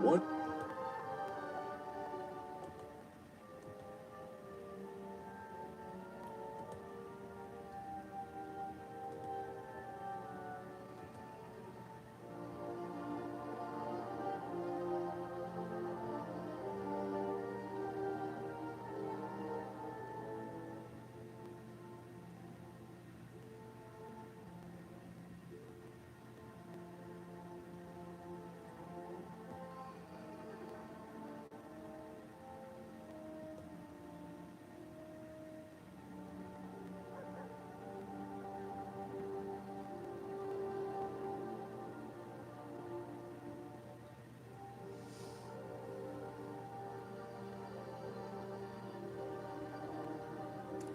One.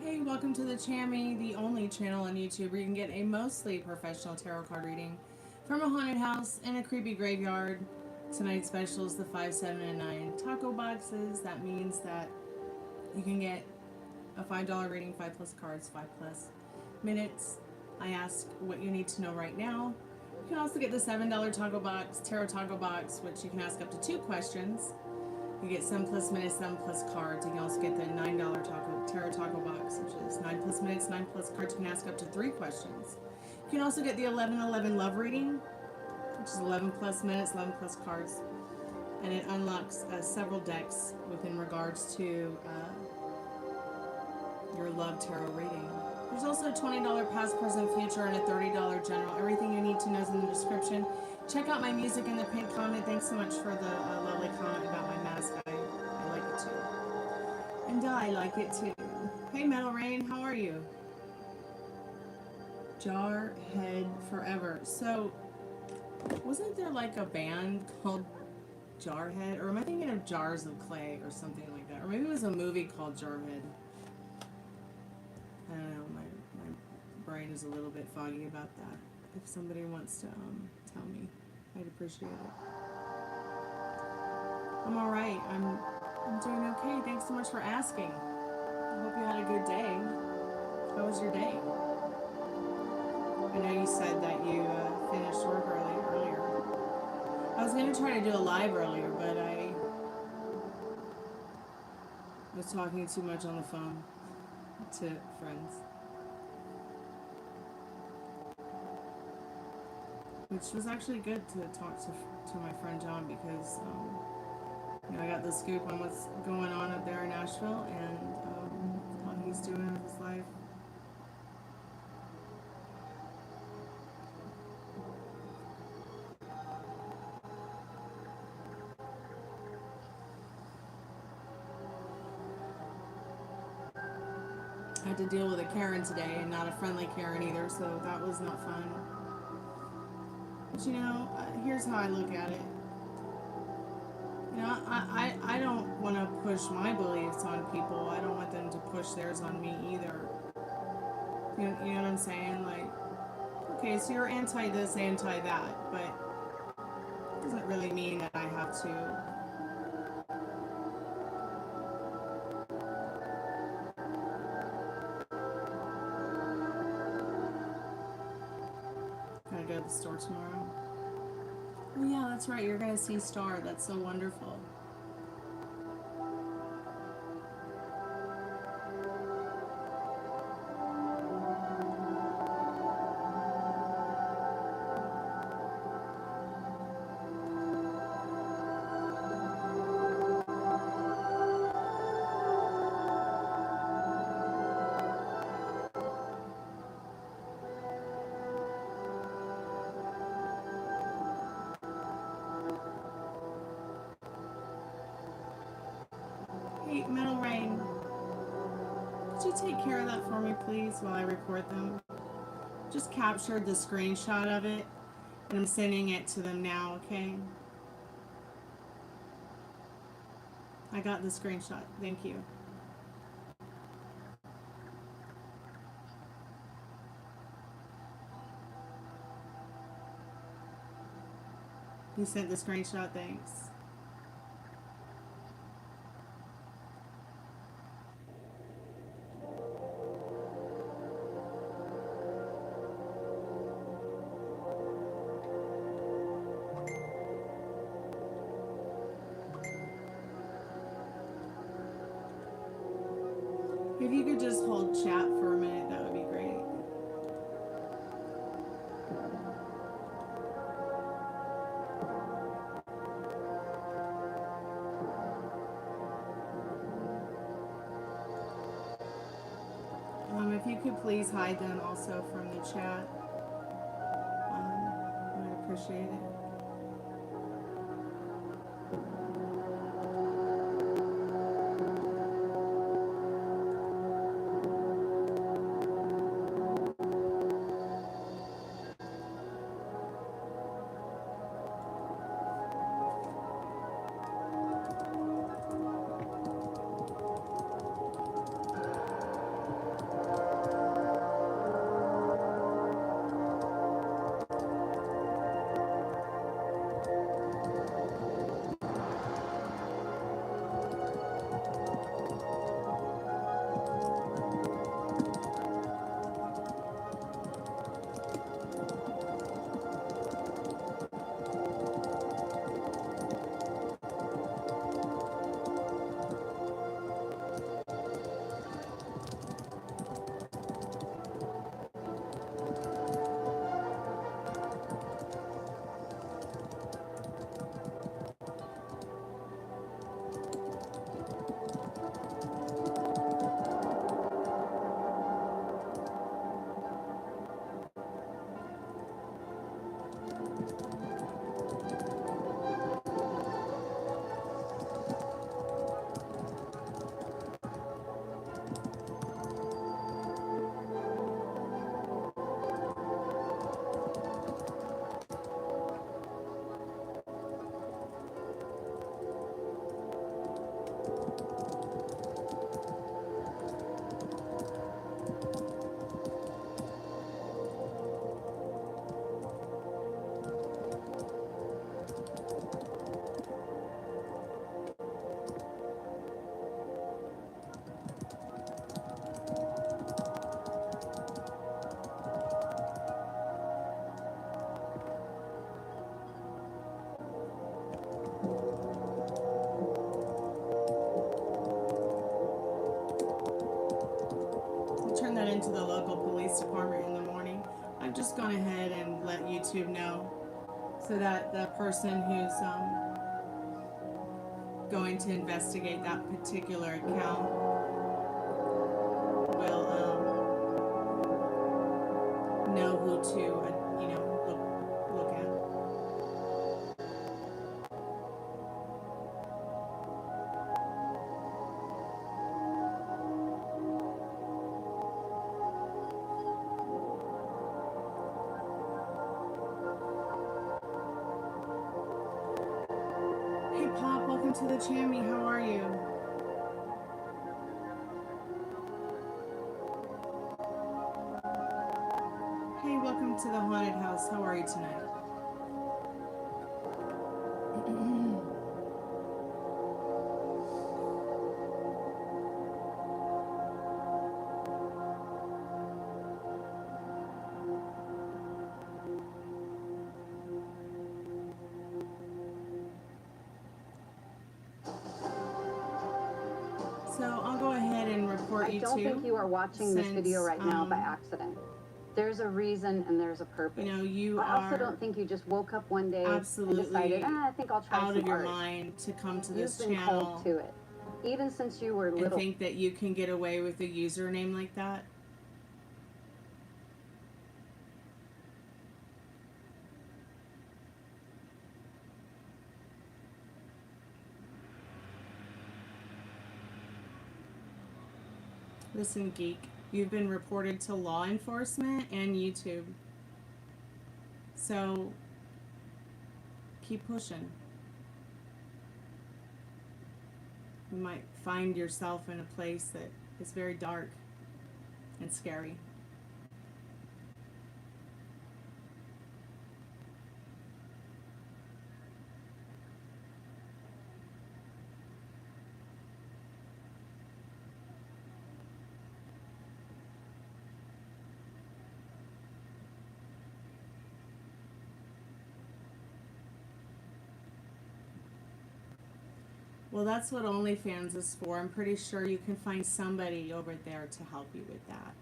Hey, welcome to the Chammy, the only channel on YouTube where you can get a mostly professional tarot card reading from a haunted house in a creepy graveyard. Tonight's special is the 5, 7, and 9 taco boxes. That means that you can get a $5 reading, 5 plus cards, 5 plus minutes. I ask what you need to know right now. You can also get the $7 taco box, tarot taco box, which you can ask up to 2 questions. You get 7 plus minutes, 7 plus cards. You can also get the $9 tarot taco box, which is 9 plus minutes, 9 plus cards. You can ask up to 3 questions. You can also get the 11/11 love reading, which is 11 plus minutes, 11 plus cards. And it unlocks several decks within regards to your love tarot reading. There's also a $20 past, present, future, and a $30 general. Everything you need to know is in the description. Check out my music in the pinned comment. Thanks so much for the lovely comment about my mask. I like it too. And I like it too. Hey, Metal Rain, how are you? Jarhead Forever. So, wasn't there like a band called Jarhead? Or am I thinking of Jars of Clay or something like that? Or maybe it was a movie called Jarhead. I don't know, my brain is a little bit foggy about that. If somebody wants to tell me, I'd appreciate it. I'm alright. I'm doing okay. Thanks so much for asking. I hope you had a good day. How was your day? I know you said that you finished work earlier. I was going to try to do a live earlier, but I was talking too much on the phone to friends. Which was actually good to talk to my friend John because you know, I got the scoop on what's going on up there in Nashville and how he's doing with his life. I had to deal with a Karen today and not a friendly Karen either, so that was not fun. But you know, here's how I look at it. You know, I don't want to push my beliefs on people. I don't want them to push theirs on me either. You know what I'm saying? Like, okay, so you're anti this, anti that, but it doesn't really mean that I have to gotta go to the store tomorrow. Oh yeah, that's right, you're gonna see Star. That's so wonderful. Hey, Metal Rain, could you take care of that for me, please, while I record them? Just captured the screenshot of it, and I'm sending it to them now, okay? I got the screenshot. Thank you. You sent the screenshot, thanks. If you could just hold chat for a minute, that would be great. If you could please hide them also from the chat, I'd appreciate it. Into the local police department in the morning. I've just gone ahead and let YouTube know so that the person who's going to investigate that particular account will know who to look at. To the Chammy, how are you? Hey, welcome to the haunted house. How are you tonight? I don't think you are watching this video right now by accident. There's a reason and there's a purpose. I also don't think you just woke up one day and decided, I think I'll try some art. Out of your mind to come to this channel. You've been called to it, even since you were little. And think that you can get away with a username like that? Listen, geek, you've been reported to law enforcement and YouTube. So, keep pushing. You might find yourself in a place that is very dark and scary. Well, that's what OnlyFans is for. I'm pretty sure you can find somebody over there to help you with that.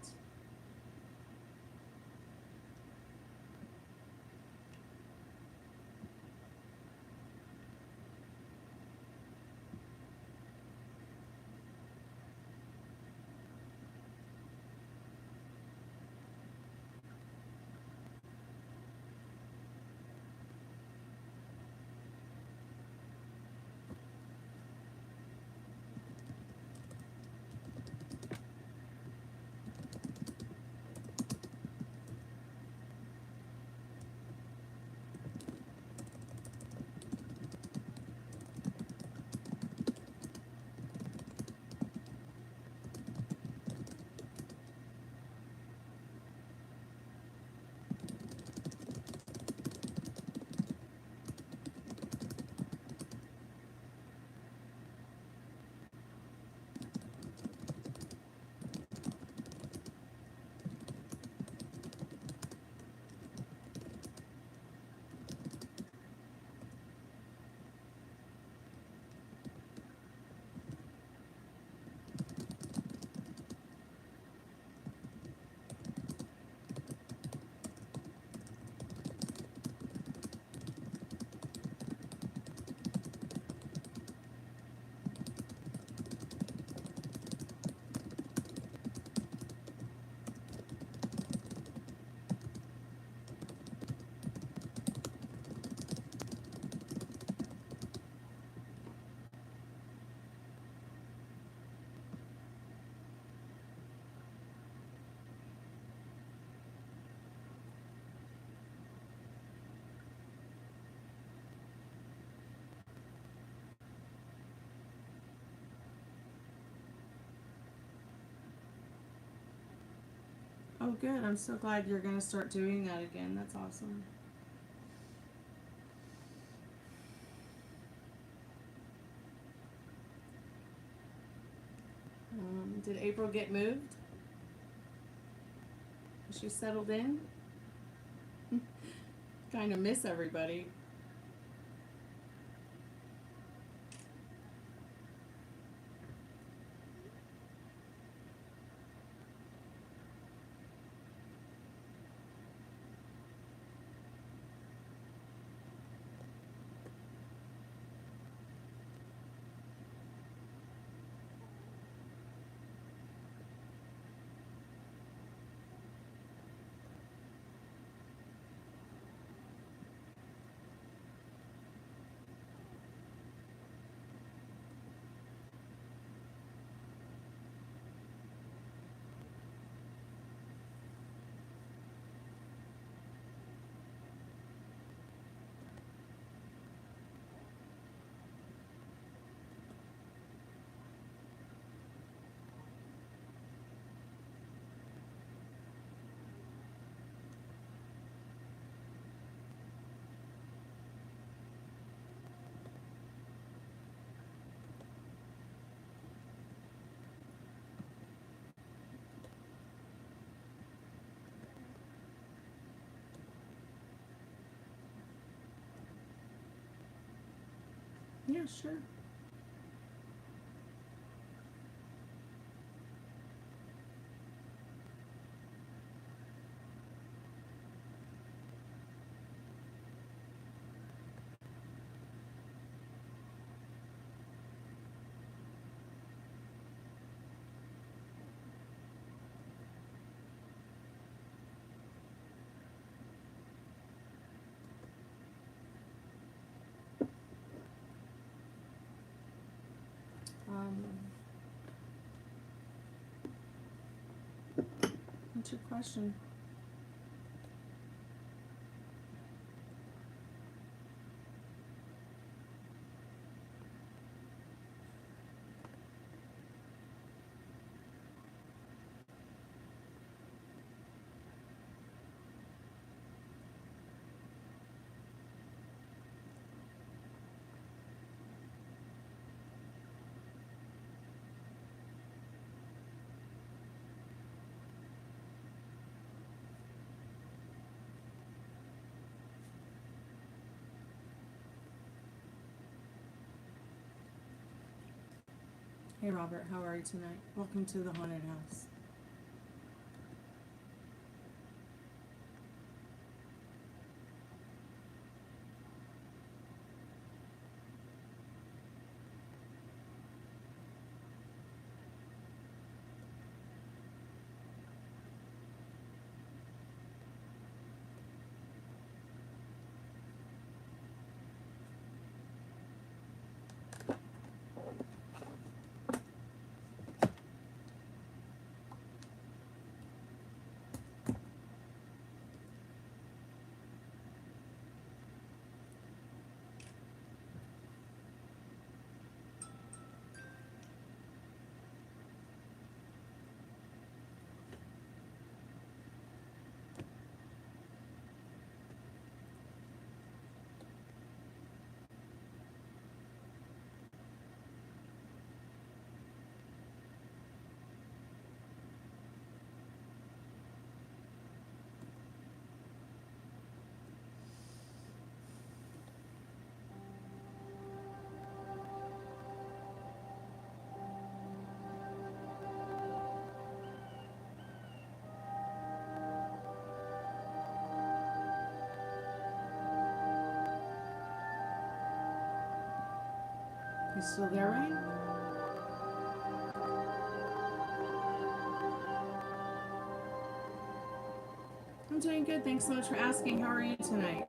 Oh, good. I'm so glad you're going to start doing that again. That's awesome. Did April get moved? Is she settled in? Kind of miss everybody. Yeah, sure. What's your question? Hey Robert, how are you tonight? Welcome to the haunted house. You still there, Ryan? I'm doing good. Thanks so much for asking. How are you tonight?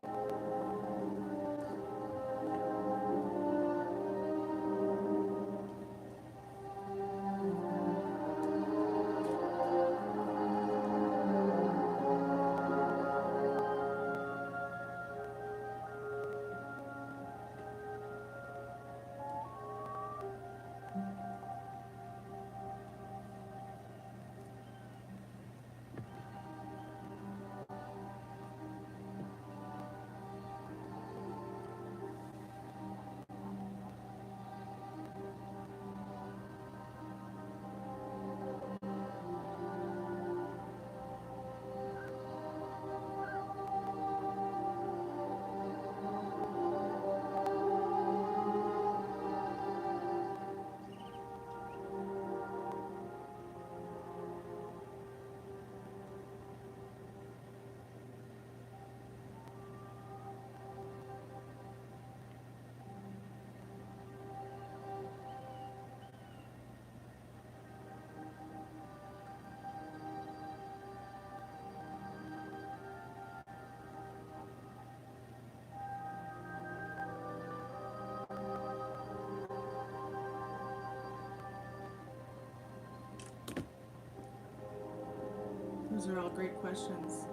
Those are all great questions.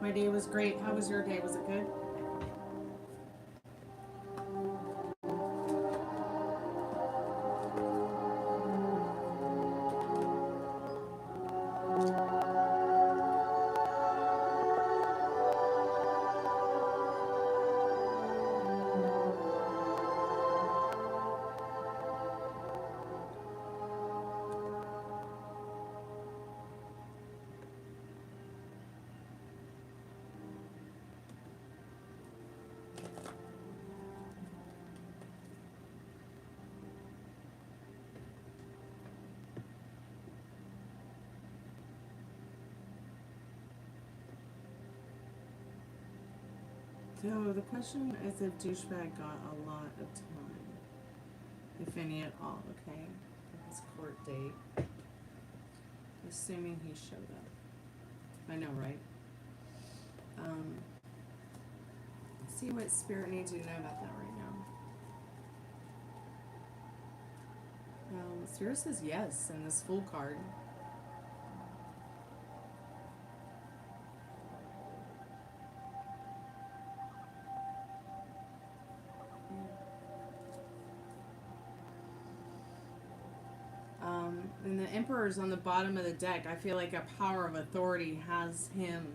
My day was great. How was your day? Was it good? So the question is if douchebag got a lot of time, if any at all, okay, for his court date, assuming he showed up. I know, right? See what Spirit needs you to know about that right now. Spirit says yes in this Fool card. And the Emperor's on the bottom of the deck. I feel like a power of authority has him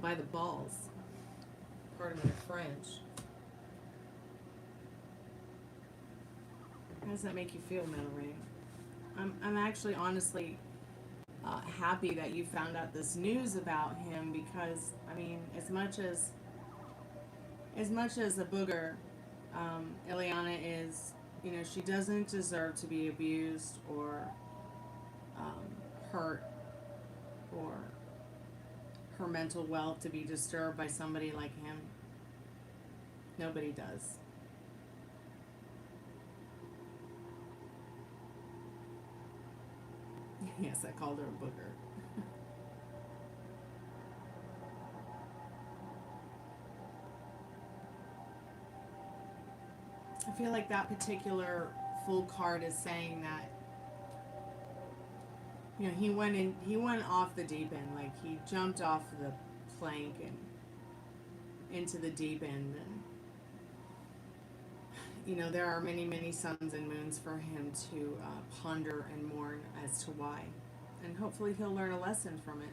by the balls. Pardon my French. How does that make you feel, Metal Ray? I'm actually honestly happy that you found out this news about him, because I mean, as much as a booger, Ileana is You know, she doesn't deserve to be abused or hurt, or her mental wealth to be disturbed by somebody like him. Nobody does. Yes, I called her a booger. I feel like that particular full card is saying that, you know, he went off the deep end, like he jumped off the plank and into the deep end, and you know, there are many, many suns and moons for him to ponder and mourn as to why, and hopefully he'll learn a lesson from it.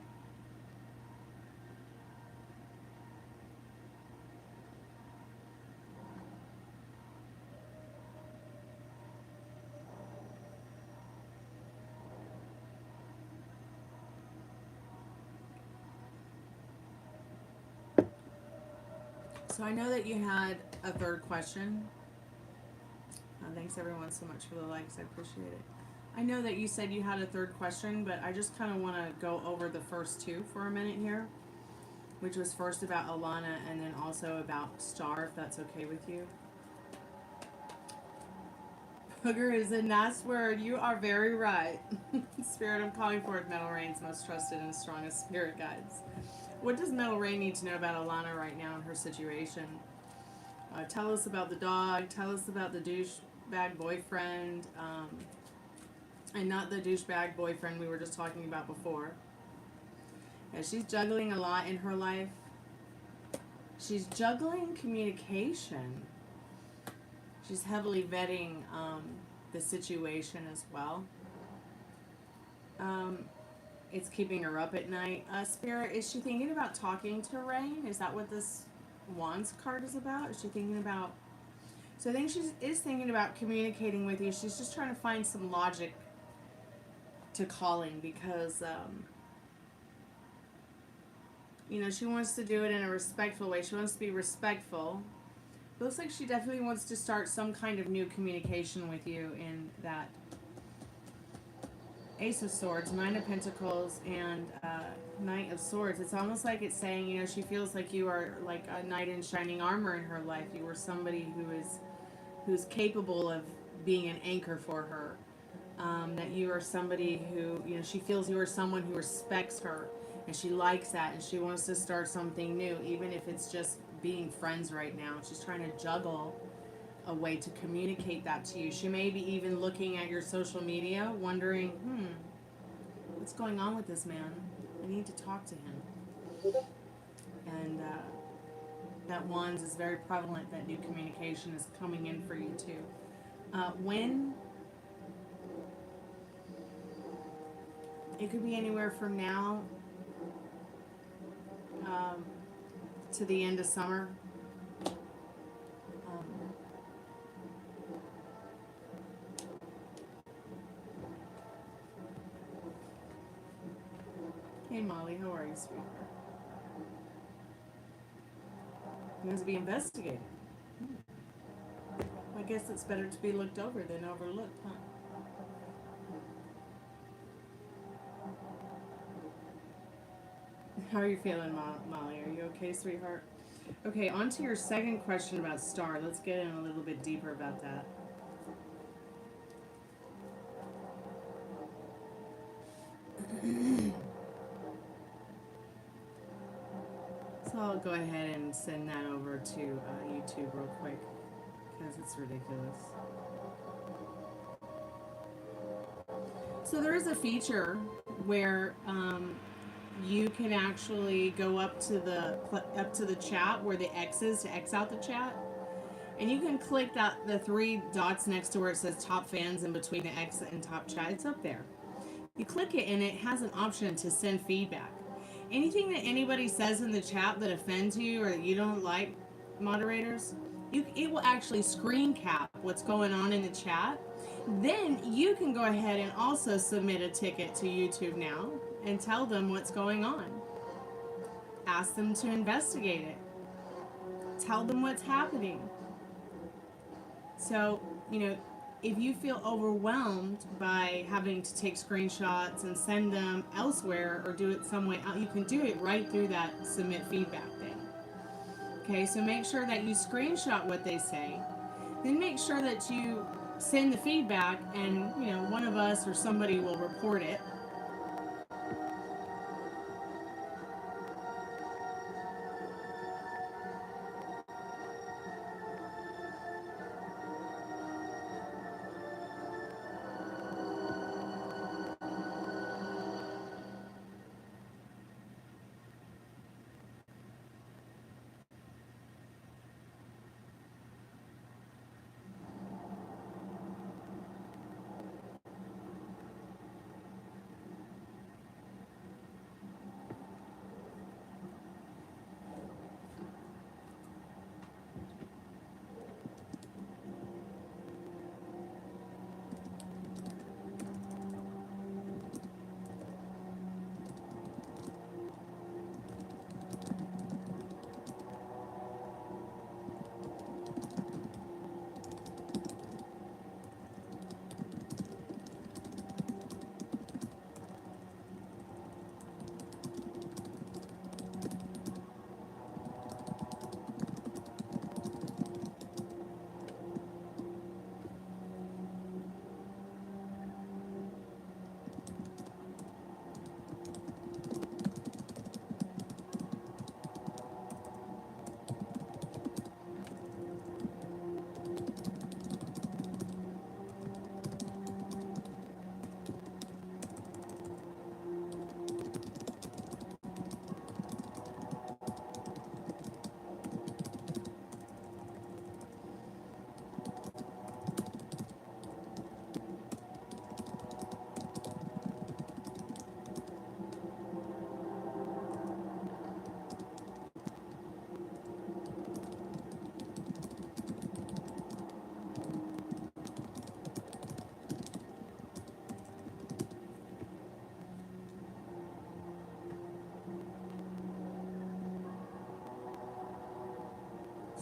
So I know that you had a third question. Thanks everyone so much for the likes. I appreciate it. I know that you said you had a third question, but I just kind of want to go over the first two for a minute here, which was first about Alana and then also about Star, if that's okay with you. Booger is a nice word. You are very right. Spirit, I'm calling forth Metal Rain's most trusted and strongest spirit guides. What does Metal Rain need to know about Alana right now in her situation? Tell us about the dog. Tell us about the douchebag boyfriend. And not the douchebag boyfriend we were just talking about before. Yeah, she's juggling a lot in her life. She's juggling communication. She's heavily vetting the situation as well. It's keeping her up at night. Spirit, is she thinking about talking to Rain? Is that what this Wands card is about? Is she thinking about... So I think she is thinking about communicating with you. She's just trying to find some logic to calling because, you know, she wants to do it in a respectful way. She wants to be respectful. Looks like she definitely wants to start some kind of new communication with you in that Ace of Swords, Nine of Pentacles, and Knight of Swords. It's almost like it's saying, you know, she feels like you are like a knight in shining armor in her life. You are somebody who's capable of being an anchor for her. That you are somebody who, you know, she feels you are someone who respects her, and she likes that, and she wants to start something new, even if it's just being friends right now. She's trying to juggle a way to communicate that to you. She may be even looking at your social media, wondering, what's going on with this man? I need to talk to him. And that Wands is very prevalent, that new communication is coming in for you too. When? It could be anywhere from now to the end of summer. Hey Molly, how are you, sweetheart? He wants to be investigated. I guess it's better to be looked over than overlooked, huh? How are you feeling, Molly? Are you okay, sweetheart? Okay, on to your second question about Star. Let's get in a little bit deeper about that. So I'll go ahead and send that over to YouTube real quick, because it's ridiculous. So there is a feature where you can actually go up to the chat where the X is to X out the chat, and you can click the three dots next to where it says top fans in between the X and top chat. It's up there. You click it and it has an option to send feedback. Anything that anybody says in the chat that offends you or that you don't like, moderators, it will actually screen cap what's going on in the chat. Then you can go ahead and also submit a ticket to YouTube now and tell them what's going on. Ask them to investigate it. Tell them what's happening. So, you know, if you feel overwhelmed by having to take screenshots and send them elsewhere or do it some way out, you can do it right through that submit feedback thing. Okay, so make sure that you screenshot what they say. Then make sure that you send the feedback, and one of us or somebody will report it.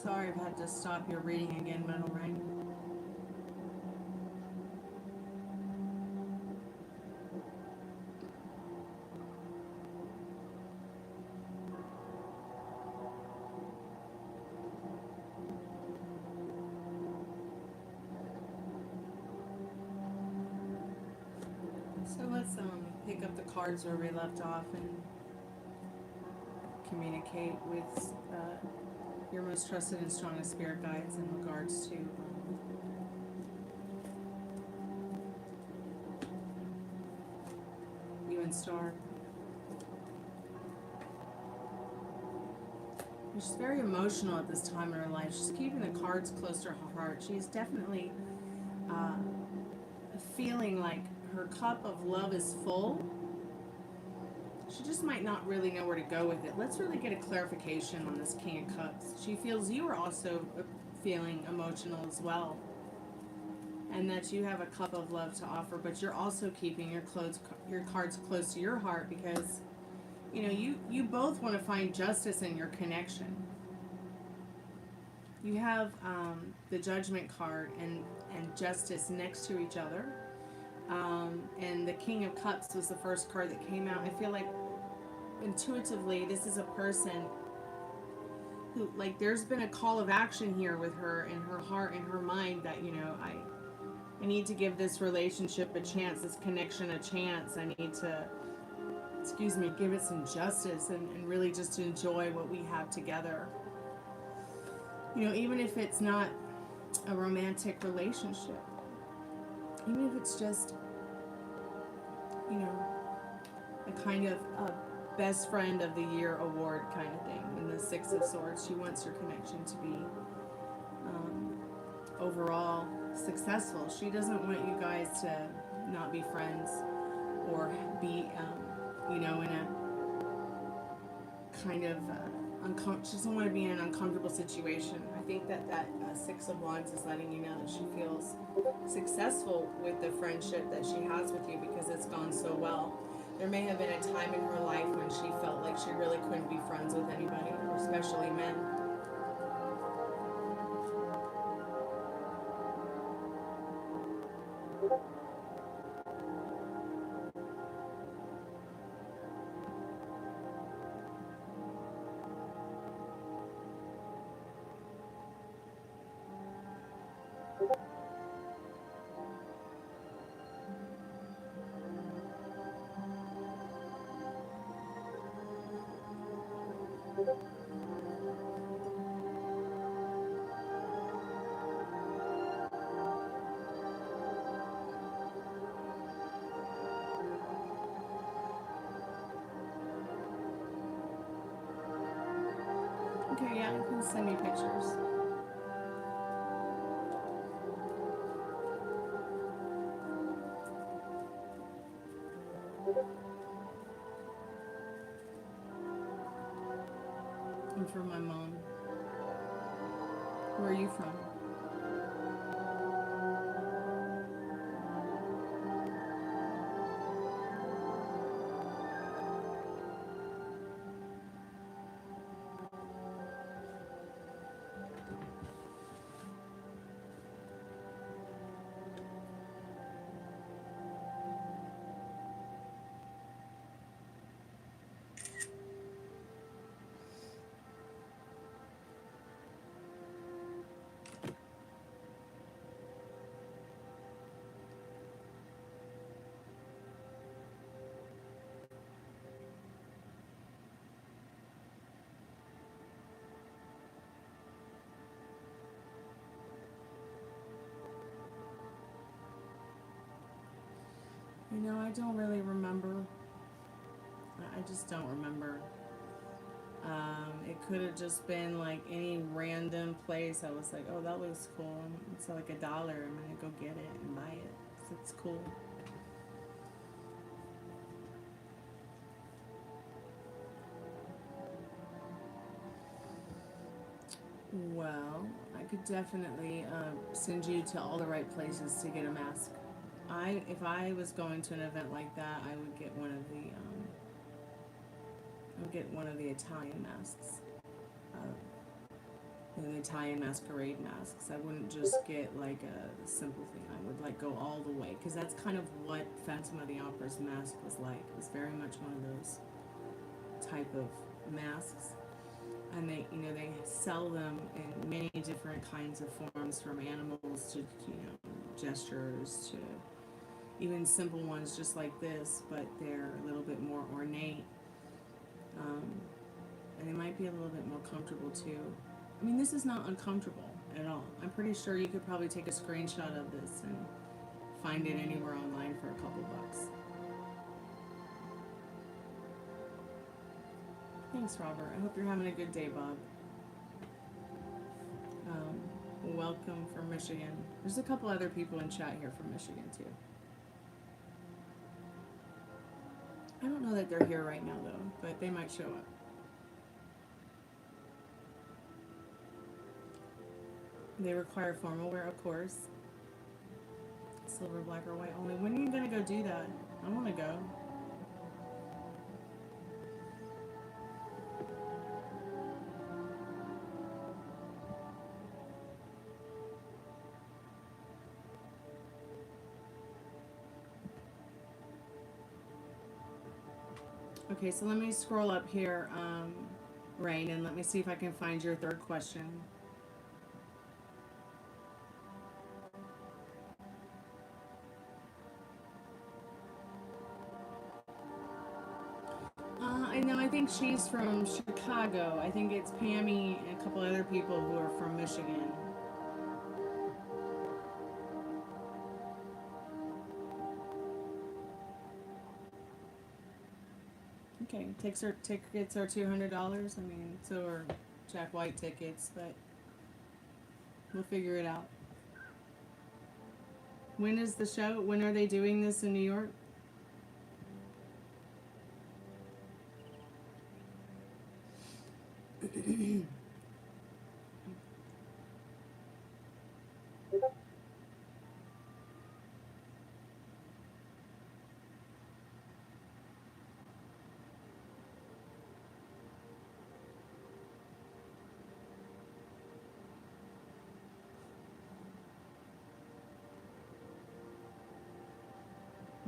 Sorry, I've had to stop your reading again, Metal Ring. So let's pick up the cards where we left off and communicate with your most trusted and strongest spirit guides in regards to you and Star. She's very emotional at this time in her life. She's keeping the cards close to her heart. She's definitely feeling like her cup of love is full. She just might not really know where to go with it. Let's really get a clarification on this King of Cups. She feels you are also feeling emotional as well, and that you have a cup of love to offer, but you're also keeping your cards close to your heart because you both want to find justice in your connection. You have the Judgment card and Justice next to each other. And the King of Cups was the first card that came out. I feel like intuitively this is a person who, like, there's been a call of action here with her in her heart and her mind that I need to give this relationship a chance, this connection a chance. I need to give it some justice and really just enjoy what we have together. Even if it's not a romantic relationship, even if it's just, a kind of a best friend of the year award kind of thing. In the Six of Swords, she wants your connection to be overall successful. She doesn't want you guys to not be friends or be, in a kind of she doesn't want to be in an uncomfortable situation. I think that Six of Wands is letting you know that she feels successful with the friendship that she has with you because it's gone so well. There may have been a time in her life when she felt like she really couldn't be friends with anybody, especially men. Okay, yeah, you can send me pictures. I'm from my mom. Where are you from? You know, I don't really remember. I just don't remember. It could have just been like any random place. I was like, oh, that looks cool. It's like $1. I'm gonna go get it and buy it. So it's cool. Well, I could definitely send you to all the right places to get a mask. If I was going to an event like that, I would get one of the Italian masks, the Italian masquerade masks. I wouldn't just get like a simple thing. I would like go all the way, because that's kind of what Phantom of the Opera's mask was like. It was very much one of those type of masks, and they sell them in many different kinds of forms, from animals to gestures to even simple ones just like this, but they're a little bit more ornate, and they might be a little bit more comfortable too. I mean, this is not uncomfortable at all. I'm pretty sure you could probably take a screenshot of this and find it anywhere online for a couple bucks. Thanks, Robert. I hope you're having a good day, Bob. Welcome from Michigan. There's a couple other people in chat here from Michigan too. I don't know that they're here right now though, but they might show up. They require formal wear, of course. Silver, black, or white only. When are you gonna go do that? I wanna go. Okay, so let me scroll up here, Rain, and let me see if I can find your third question. I know, I think she's from Chicago. I think it's Pammy and a couple other people who are from Michigan. Okay, tickets are $200. I mean, so are Jack White tickets, but we'll figure it out. When is the show? When are they doing this in New York?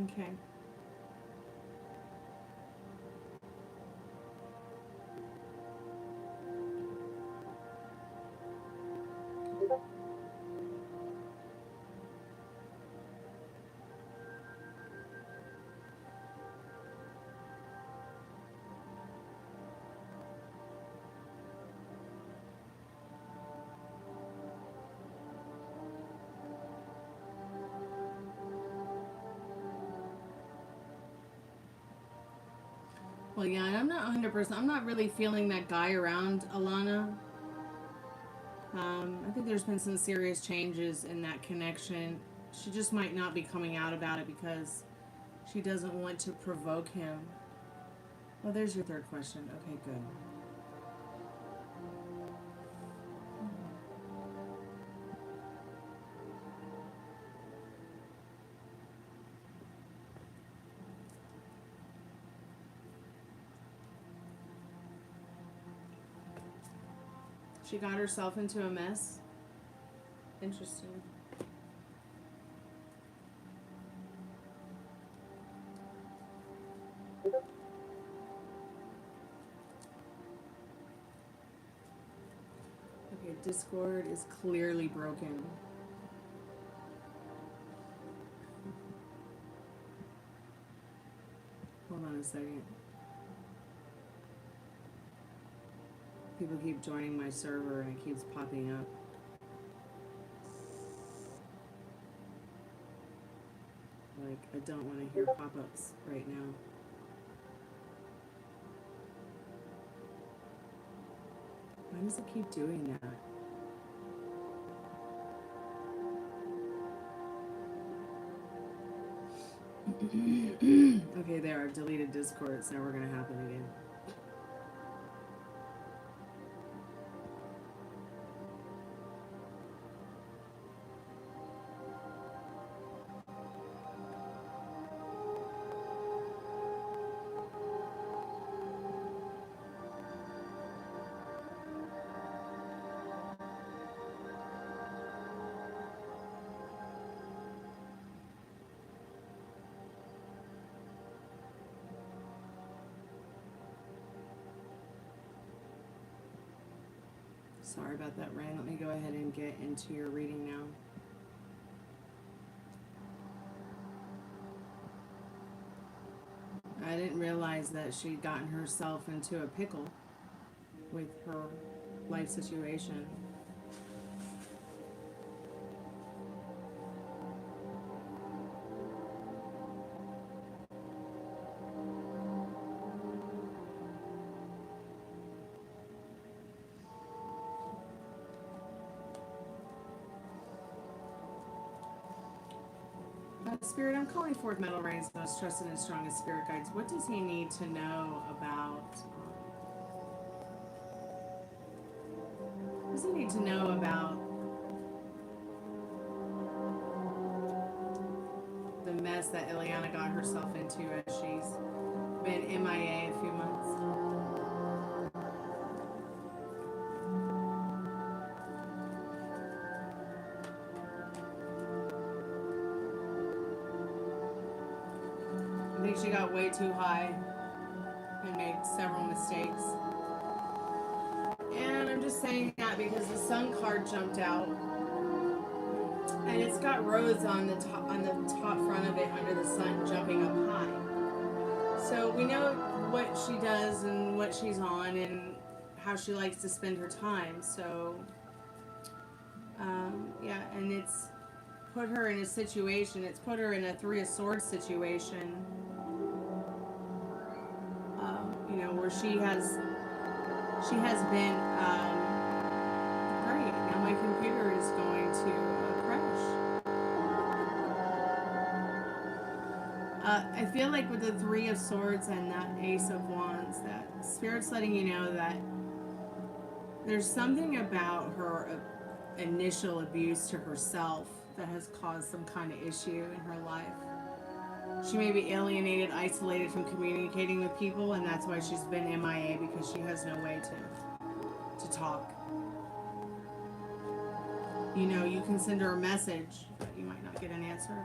Okay. Well, yeah, and I'm not 100%. I'm not really feeling that guy around Alana. I think there's been some serious changes in that connection. She just might not be coming out about it because she doesn't want to provoke him. Well, there's your third question. Okay, good. She got herself into a mess. Interesting. Okay, Discord is clearly broken. Hold on a second. People keep joining my server and it keeps popping up. Like, I don't want to hear pop-ups right now. Why does it keep doing that? Okay, there, I've deleted Discord. It's never going to happen again. Sorry about that, Rain. Let me go ahead and get into your reading now. I didn't realize that she'd gotten herself into a pickle with her life situation. Spirit, I'm calling forth Metal Rain's most trusted and strongest spirit guides. What does he need to know about? What does he need to know about the mess that Ileana got herself into as she's been MIA a few months? I think she got way too high and made several mistakes. And I'm just saying that because the Sun card jumped out, and it's got Rose on the top front of it under the sun, jumping up high. So we know what she does and what she's on and how she likes to spend her time. So yeah, and it's put her in a situation. It's put her in a Three of Swords situation. You know, where she has been great. Now my computer is going to crash. I feel like with the Three of Swords and that Ace of Wands, that Spirit's letting you know that there's something about her initial abuse to herself that has caused some kind of issue in her life. She may be alienated, isolated from communicating with people, and that's why she's been MIA, because she has no way to talk. You know, you can send her a message, but you might not get an answer.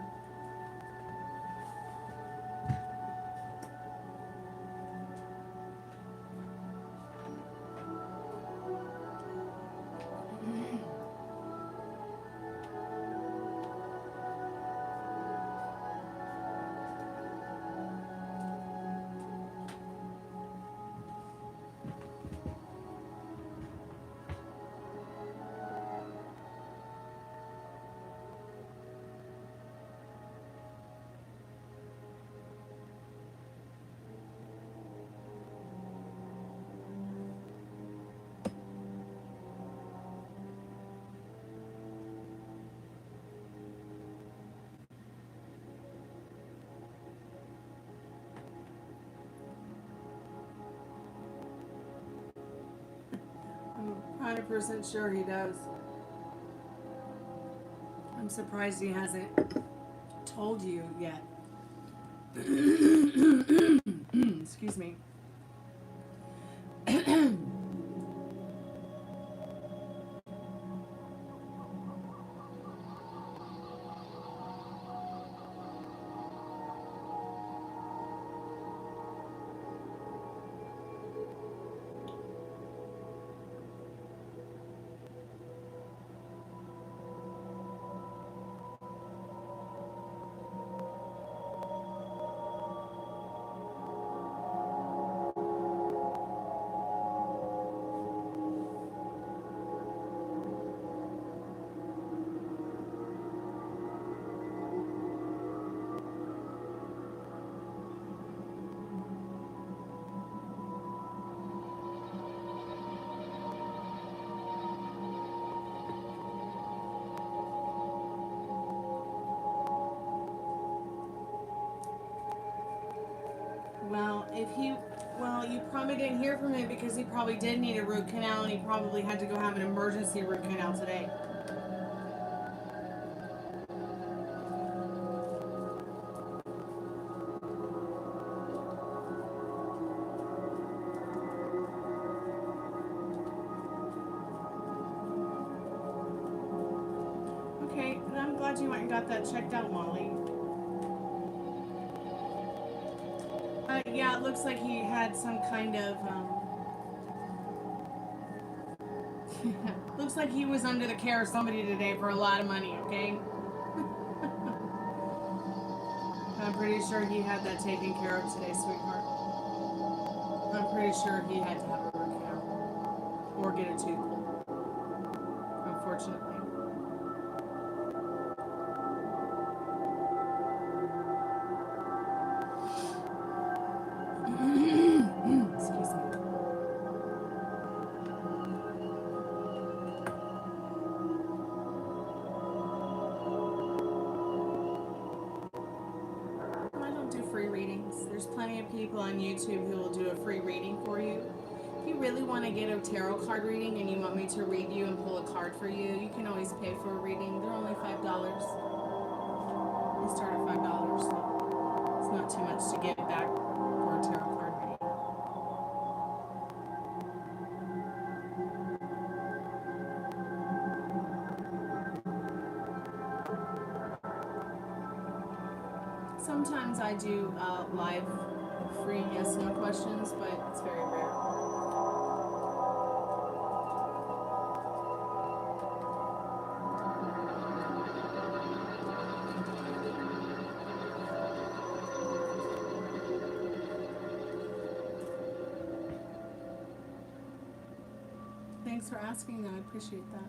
100% sure he does. I'm surprised he hasn't told you yet. Excuse me. Well, you probably didn't hear from him because he probably did need a root canal and he probably had to go have an emergency root canal today. Okay, and I'm glad you went and got that checked out, Molly. Yeah, it looks like he had some kind of, looks like he was under the care of somebody today for a lot of money, okay? I'm pretty sure he had that taken care of today, sweetheart. I'm pretty sure he had to have a root canal or get a tooth pulled, unfortunately. Excuse me. I don't do free readings. There's plenty of people on YouTube who will do a free reading for you. If you really want to get a tarot card reading and you want me to read you and pull a card for you, you can always pay for a reading. They're only $5. They start at $5, so it's not too much to give back for a tarot card reading. Sometimes I do live free yes no questions, but it's very rare. Thanks for asking, though. I appreciate that.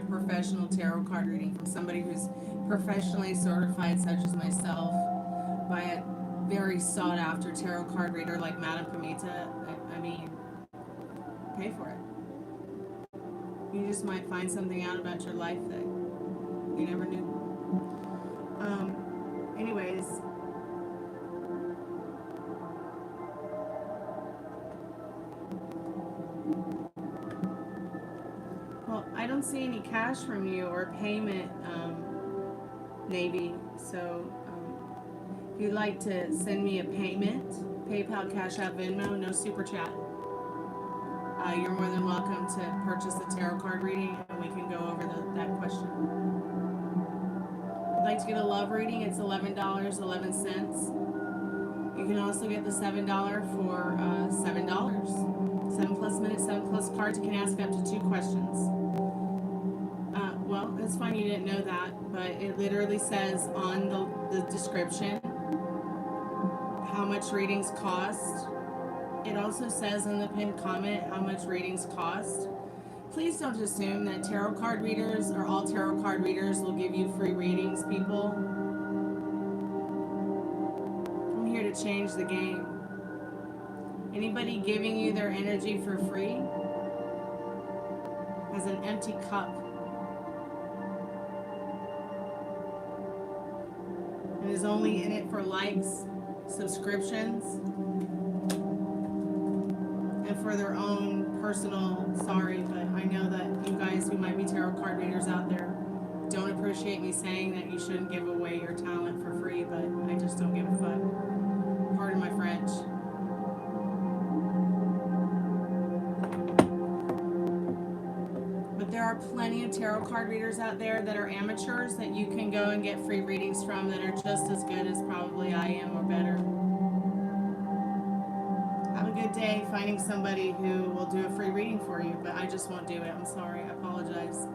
Professional tarot card reading from somebody who's professionally certified, such as myself, by a very sought after tarot card reader like Madame Pamita, I mean, pay for it. You just might find something out about your life that you never knew. Anyways, I don't see any cash from you or payment, Navy. So if you'd like to send me a payment, PayPal, Cash App, Venmo, no super chat, you're more than welcome to purchase a tarot card reading and we can go over that question. like to get a love reading, it's $11.11. You can also get the $7 for $7. 7+ minutes, 7+ cards. You can ask up to 2 questions. Well, it's fine you didn't know that, but it literally says on the description how much readings cost. It also says in the pinned comment how much readings cost. Please don't assume that tarot card readers or all tarot card readers will give you free readings, people. I'm here to change the game. Anybody giving you their energy for free has an empty cup. And is only in it for likes, subscriptions, and for their own personal, sorry, but I know that you guys who might be tarot card readers out there don't appreciate me saying that you shouldn't give away your talent for free, but I just don't give a fuck. Pardon my French. But there are plenty of tarot card readers out there that are amateurs that you can go and get free readings from that are just as good as probably I am or better. Have a good day finding somebody who will do a free reading for you, but I just won't do it. I'm sorry. I apologize.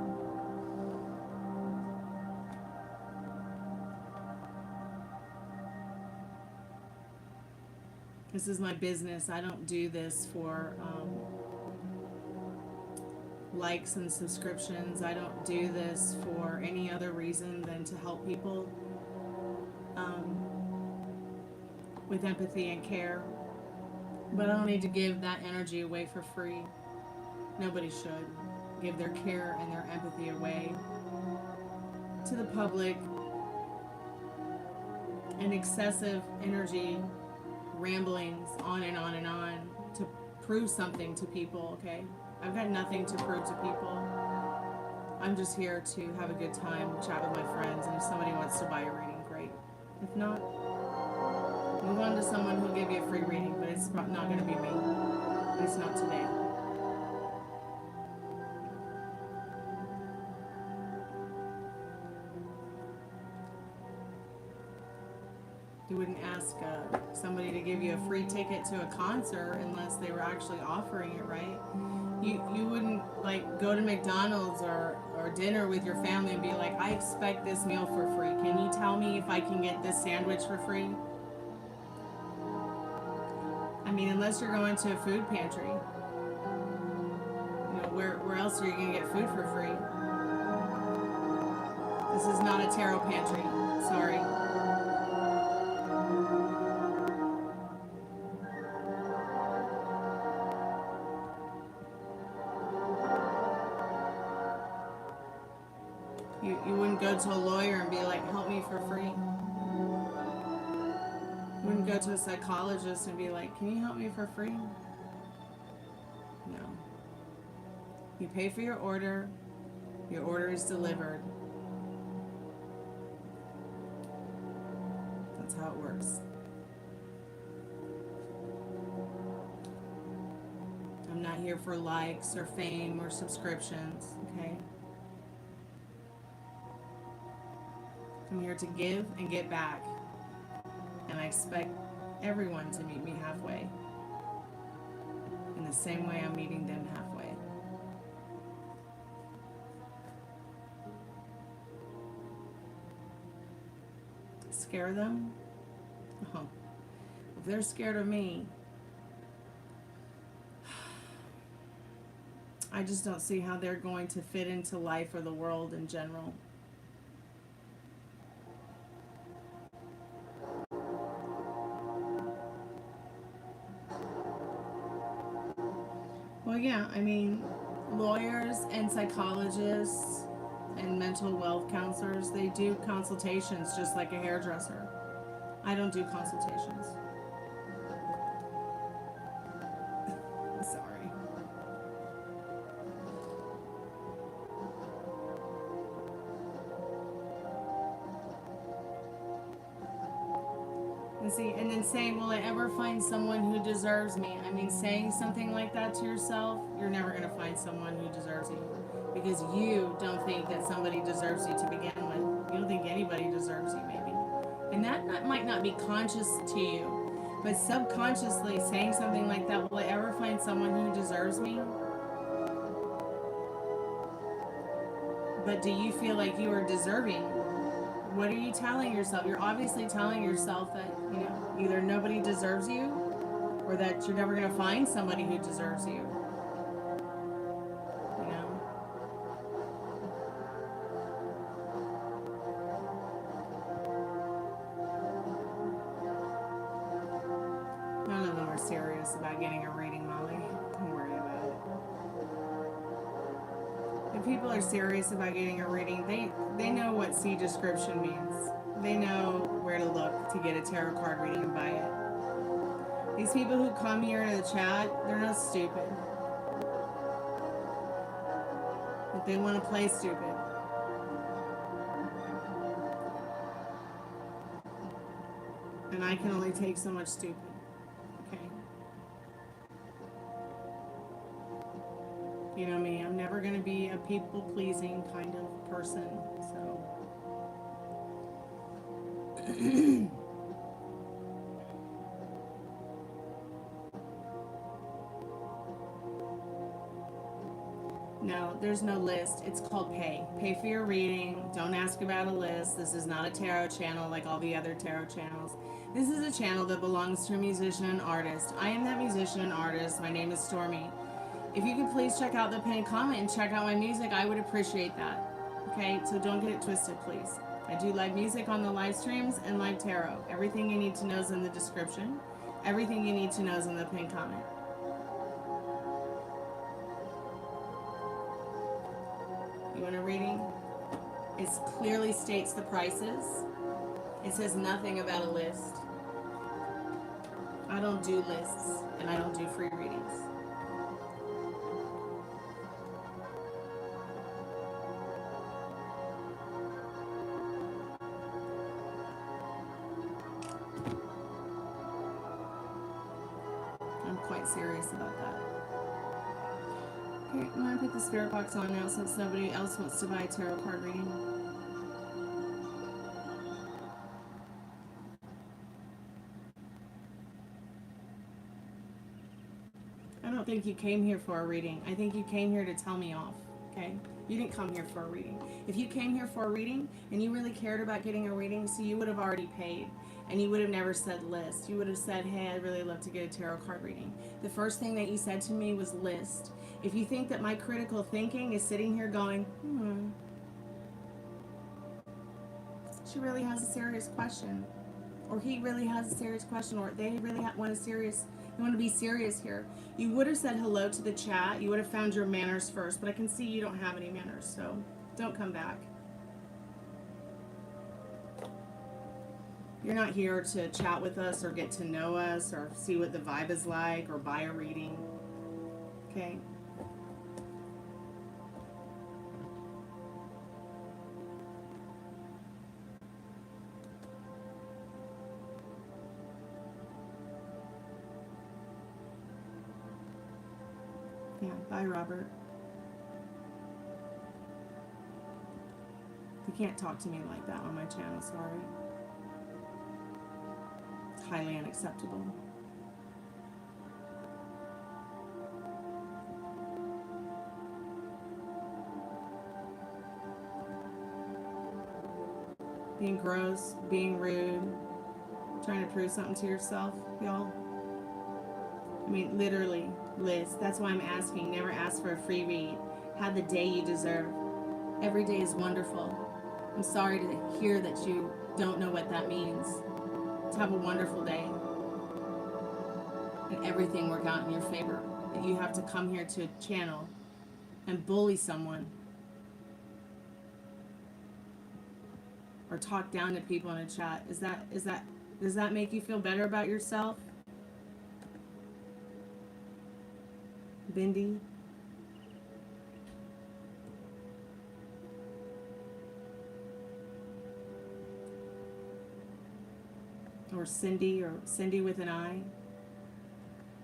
This is my business. I don't do this for likes and subscriptions. I don't do this for any other reason than to help people with empathy and care. But I don't need to give that energy away for free. Nobody should give their care and their empathy away to the public. And excessive energy ramblings on and on and on to prove something to people, okay? I've got nothing to prove to people. I'm just here to have a good time, chat with my friends, and if somebody wants to buy a reading, great. If not, move on to someone who'll give you a free reading, but it's not going to be me. At least not today. You wouldn't ask somebody to give you a free ticket to a concert unless they were actually offering it, right? You wouldn't like go to McDonald's or dinner with your family and be like, I expect this meal for free. Can you tell me if I can get this sandwich for free? I mean, unless you're going to a food pantry. You know, where else are you going to get food for free? This is not a tarot pantry. Sorry. You wouldn't go to a lawyer and be like, help me for free. You wouldn't go to a psychologist and be like, can you help me for free? No. You pay for your order is delivered. That's how it works. I'm not here for likes or fame or subscriptions, okay? I'm here to give and get back. And I expect everyone to meet me halfway. In the same way I'm meeting them halfway. Scare them? Oh. If they're scared of me, I just don't see how they're going to fit into life or the world in general. Well, yeah, I mean, lawyers and psychologists and mental wealth counselors, they do consultations just like a hairdresser. I don't do consultations. Sorry. And see, and then saying, will I ever find someone who deserves me? I mean, saying something like that to yourself, you're never going to find someone who deserves you. Because you don't think that somebody deserves you to begin with. You don't think anybody deserves you, maybe. And that might not be conscious to you, but subconsciously saying something like that, will I ever find someone who deserves me? But do you feel like you are deserving? What are you telling yourself? You're obviously telling yourself that, you know, either nobody deserves you or that you're never going to find somebody who deserves you. You know? None of them are serious about getting a reading, Molly. Don't worry about it. If people are serious about getting a reading, they know what C description means. They know where to look to get a tarot card reading and buy it. These people who come here to the chat, they're not stupid. But they want to play stupid. And I can only take so much stupid. Okay? You know me, I'm never going to be a people-pleasing kind of person, so... No, there's no list. It's called pay. Pay for your reading. Don't ask about a list. This is not a tarot channel like all the other tarot channels. This is a channel that belongs to a musician and artist. I am that musician and artist. My name is Stormie. If you could please check out the pinned comment and check out my music, I would appreciate that. Okay, so don't get it twisted, please. I do live music on the live streams and live tarot. Everything you need to know is in the description. Everything you need to know is in the pinned comment. You want a reading? It clearly states the prices. It says nothing about a list. I don't do lists, and I don't do free readings. I'm quite serious about that. Okay, I'm going to put the spirit box on now since nobody else wants to buy a tarot card reading. I don't think you came here for a reading. I think you came here to tell me off, okay? You didn't come here for a reading. If you came here for a reading and you really cared about getting a reading, so you would have already paid. And you would have never said list. You would have said, hey, I'd really love to get a tarot card reading. The first thing that you said to me was list. If you think that my critical thinking is sitting here going, she really has a serious question. Or he really has a serious question. Or they really want to be serious here. You would have said hello to the chat. You would have found your manners first. But I can see you don't have any manners. So don't come back. You're not here to chat with us or get to know us or see what the vibe is like or buy a reading. Okay? Yeah, bye, Robert. You can't talk to me like that on my channel, sorry. Highly unacceptable. Being gross, being rude, trying to prove something to yourself, y'all. I mean, literally, Liz, that's why I'm asking. Never ask for a free read. Have the day you deserve. Every day is wonderful. I'm sorry to hear that you don't know what that means. Have a wonderful day and everything work out in your favor. That you have to come here to a channel and bully someone or talk down to people in a chat. Does that make you feel better about yourself? Bindi? Or Cindy with an I.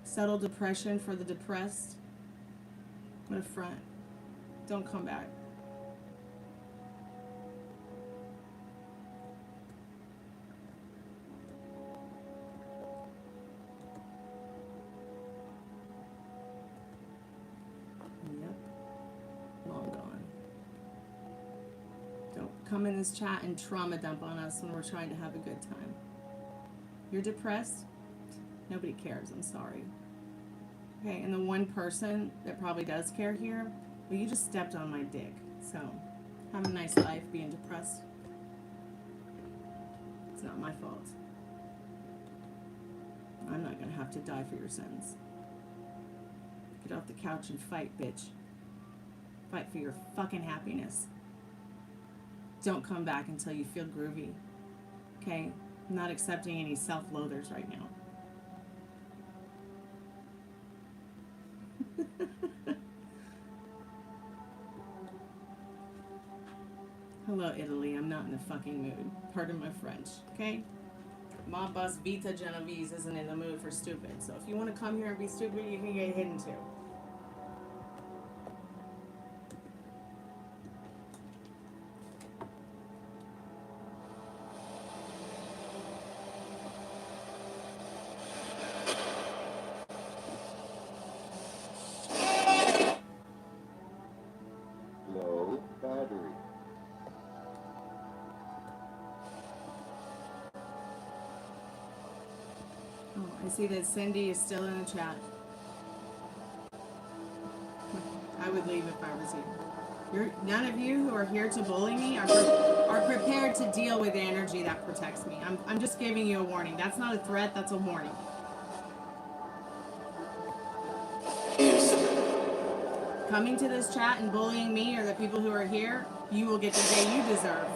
Subtle depression for the depressed. What a front. Don't come back. come in this chat and trauma dump on us when we're trying to have a good time. You're depressed? Nobody cares, I'm sorry. Okay, and the one person that probably does care here, well, you just stepped on my dick. So, have a nice life being depressed. It's not my fault. I'm not gonna have to die for your sins. Get off the couch and fight, bitch. Fight for your fucking happiness. Don't come back until you feel groovy. Okay? I'm not accepting any self-loathers right now. Hello, Italy. I'm not in the fucking mood. Pardon my French, okay? Ma bus Vita Genovese isn't in the mood for stupid. So if you want to come here and be stupid, you can get hidden too. Low battery. Oh, I see that Cindy is still in the chat. I would leave if I was you. None of you who are here to bully me are prepared to deal with the energy that protects me. I'm just giving you a warning. That's not a threat, that's a warning. Coming to this chat and bullying me or the people who are here, you will get the day you deserve.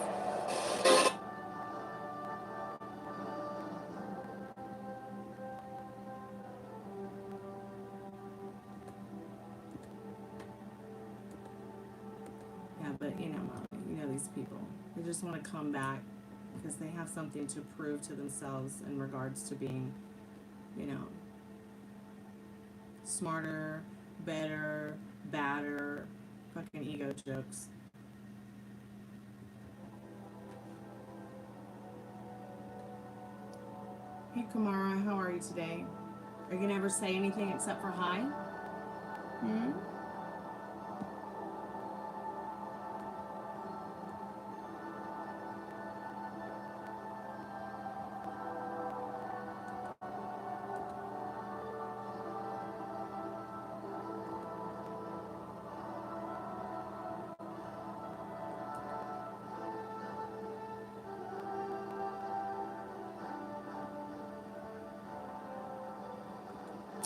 Yeah, but you know these people. They just want to come back because they have something to prove to themselves in regards to being, smarter, better, badder, fucking ego jokes. Hey Kamara, how are you today? Are you gonna ever say anything except for hi? Hmm?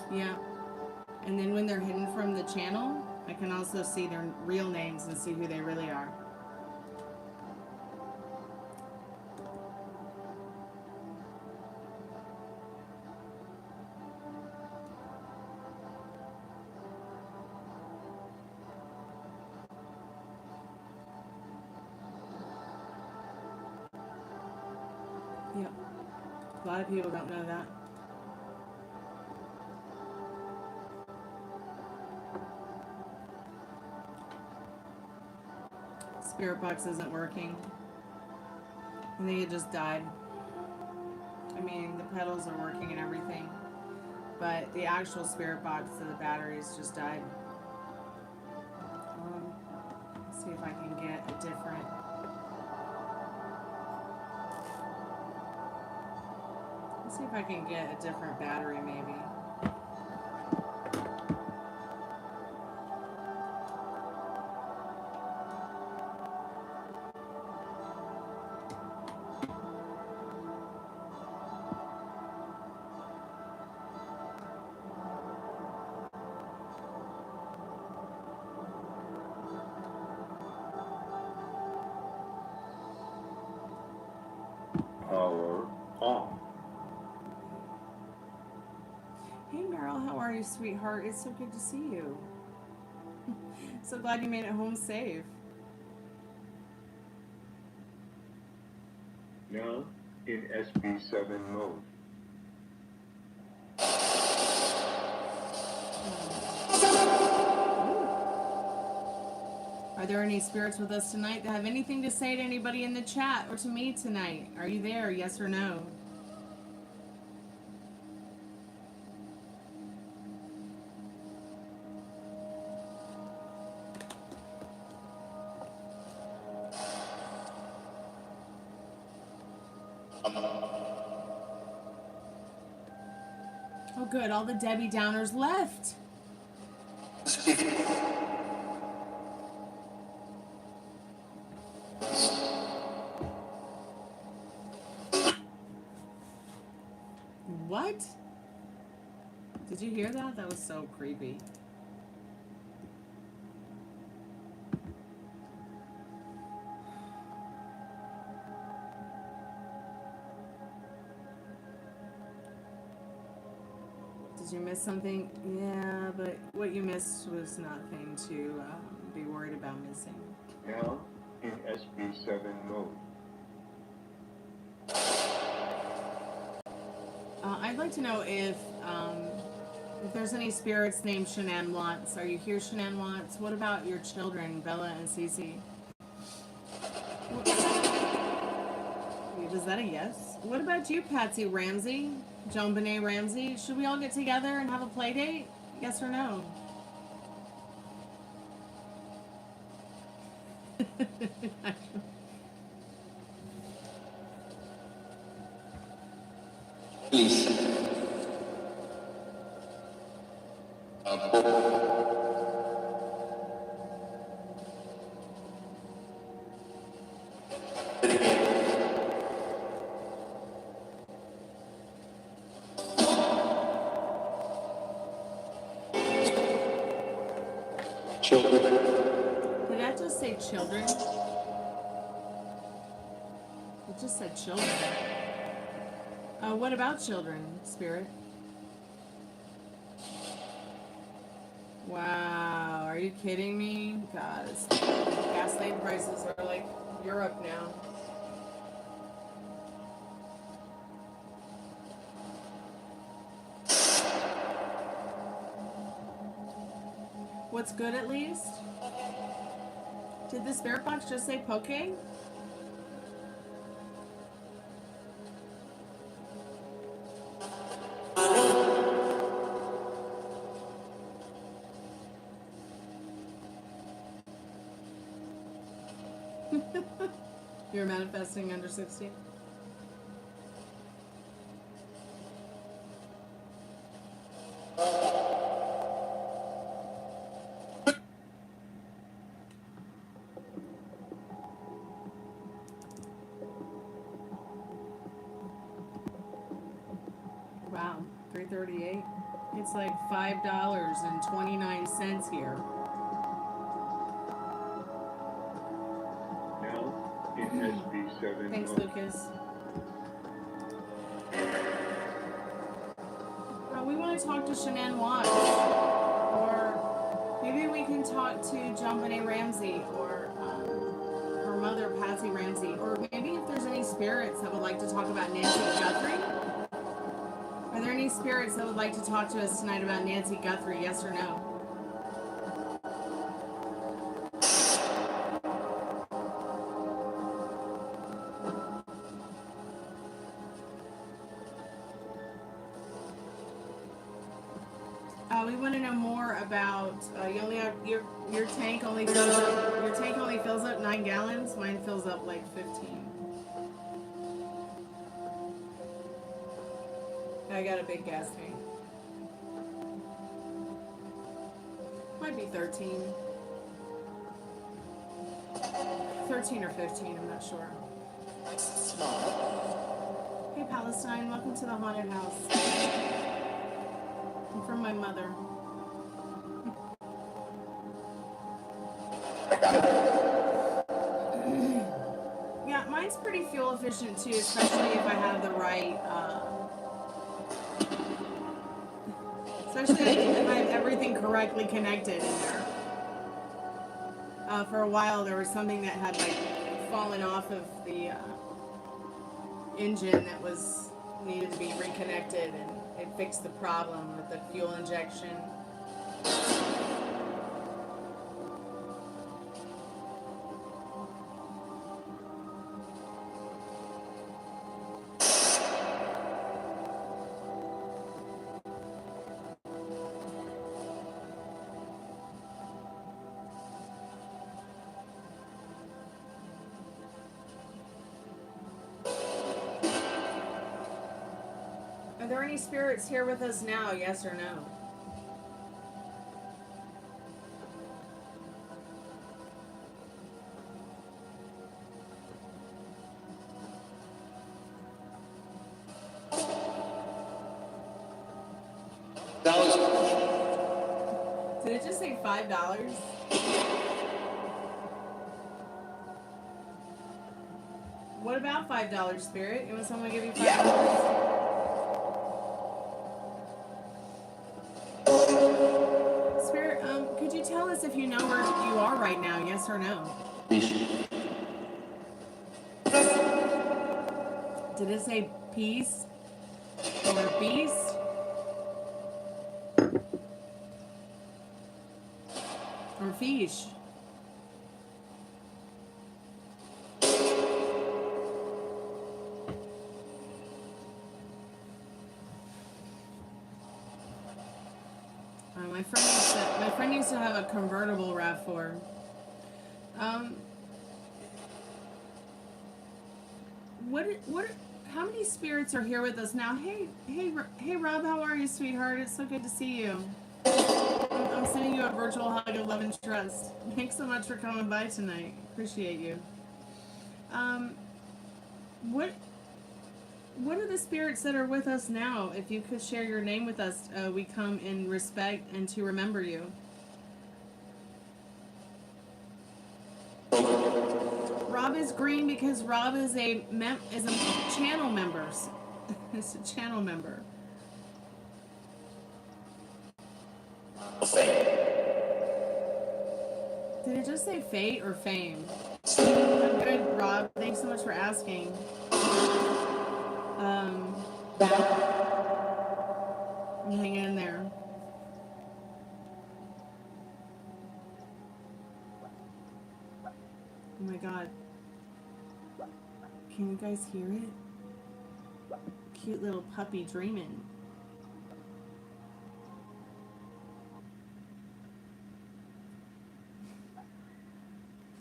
Yeah. And then when they're hidden from the channel, I can also see their real names and see who they really are. Yep. A lot of people don't know that. Spiritbox isn't working. I think it just died. I mean, the pedals are working and everything, but the actual Spiritbox of the batteries just died. Let's see if I can get a different. Let's see if I can get a different battery, maybe. Power off. Hey Meryl, how are you, sweetheart? It's so good to see you. So glad you made it home safe. Now in SP7 mode. Are there any spirits with us tonight that have anything to say to anybody in the chat or to me tonight? Are you there? Yes or no? Oh, good. All the Debbie Downers left. What? Did you hear that? That was so creepy. Did you miss something? Yeah, but what you missed was nothing to be worried about missing. Now in SB7 mode. I'd like to know if there's any spirits named Shanann Watts. Are you here, Shanann Watts? What about your children, Bella and Cece? Is that a yes? What about you, Patsy Ramsey? Joan Benet Ramsey? Should we all get together and have a play date? Yes or no? Please. Children. Did that just say children? It just said children. What about children, Spirit? Wow, are you kidding me? God, gasoline prices are like Europe now. What's good at least? Did the spirit box just say poke? You're manifesting under 60? Wow, $3.38. It's like $5.29 here. Now in SB7 Thanks, mode. Lucas. We want to talk to Shanann Watts, or maybe we can talk to John Benet Ramsey, or her mother, Patsy Ramsey, or maybe if there's any spirits that would like to talk about Nancy Guthrie. Are there any spirits that would like to talk to us tonight about Nancy Guthrie, yes or no? We want to know more about. You only have your tank only fills up. Your tank only fills up 9 gallons. Mine fills up like 15. I got a big gas tank. Might be 13. 13 or 15. I'm not sure. Hey Palestine, welcome to the haunted house. I'm from my mother. Yeah, mine's pretty fuel efficient too, especially if I have the right, especially if I have everything correctly connected in there. For a while there was something that had like fallen off of the engine that was needed to be reconnected, and it fixed the problem with the fuel injection. Are there any spirits here with us now, yes or no? Did it just say $5? What about $5, Spirit? You want someone to give you $5? Spirit, could you tell us if you know where you are right now, yes or no? Did it say peace or beast? Or fish? My friend used to have a convertible RAV4. How many spirits are here with us now? Hey, Rob, how are you, sweetheart? It's so good to see you. I'm sending you a virtual hug of love and trust. Thanks so much for coming by tonight. Appreciate you. What are the spirits that are with us now? If you could share your name with us, we come in respect and to remember you. Rob is green because Rob is a channel member. It's a channel member. Did it just say fate or fame? I'm good, Rob. Thanks so much for asking. Hang in there. Oh my God. Can you guys hear it? Cute little puppy dreaming.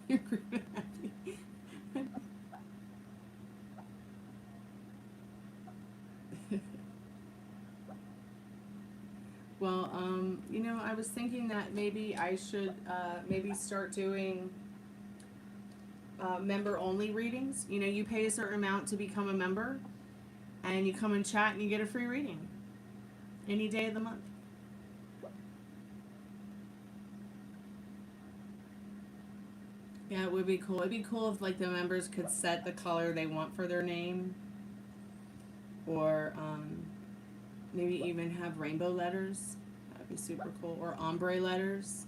You're happy. Well, you know, I was thinking that maybe I should maybe start doing member-only readings. You know, you pay a certain amount to become a member, and you come and chat, and you get a free reading any day of the month. Yeah, it would be cool. It'd be cool if, like, the members could set the color they want for their name, or maybe even have rainbow letters. That'd be super cool. Or ombre letters.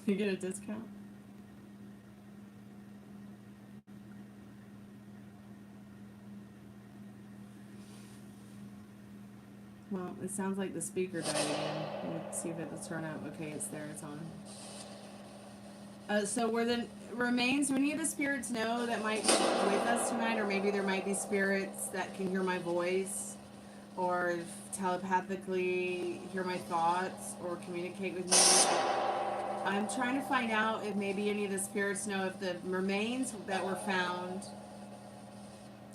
You get a discount? Well, it sounds like the speaker died again. Let's see if it'll turn out. Okay, it's there. It's on. So were the remains, do any of the spirits know that might be with us tonight? Or maybe there might be spirits that can hear my voice, or telepathically hear my thoughts, or communicate with me. I'm trying to find out if maybe any of the spirits know if the remains that were found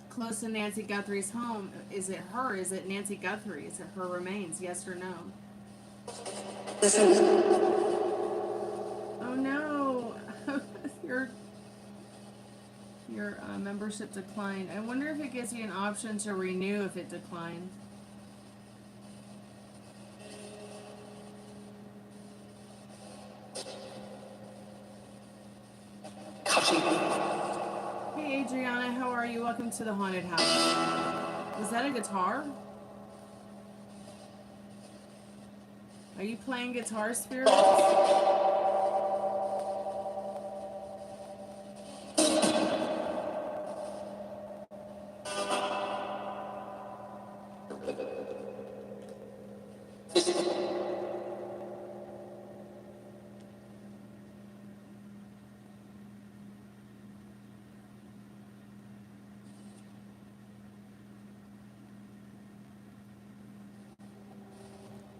close to Nancy Guthrie's home, is it her? Is it Nancy Guthrie? Is it her remains? Yes or no? Oh no! Your membership declined. I wonder if it gives you an option to renew if it declined. Hey Adriana, how are you? Welcome to the haunted house. Is that a guitar? Are you playing guitar, Spirit?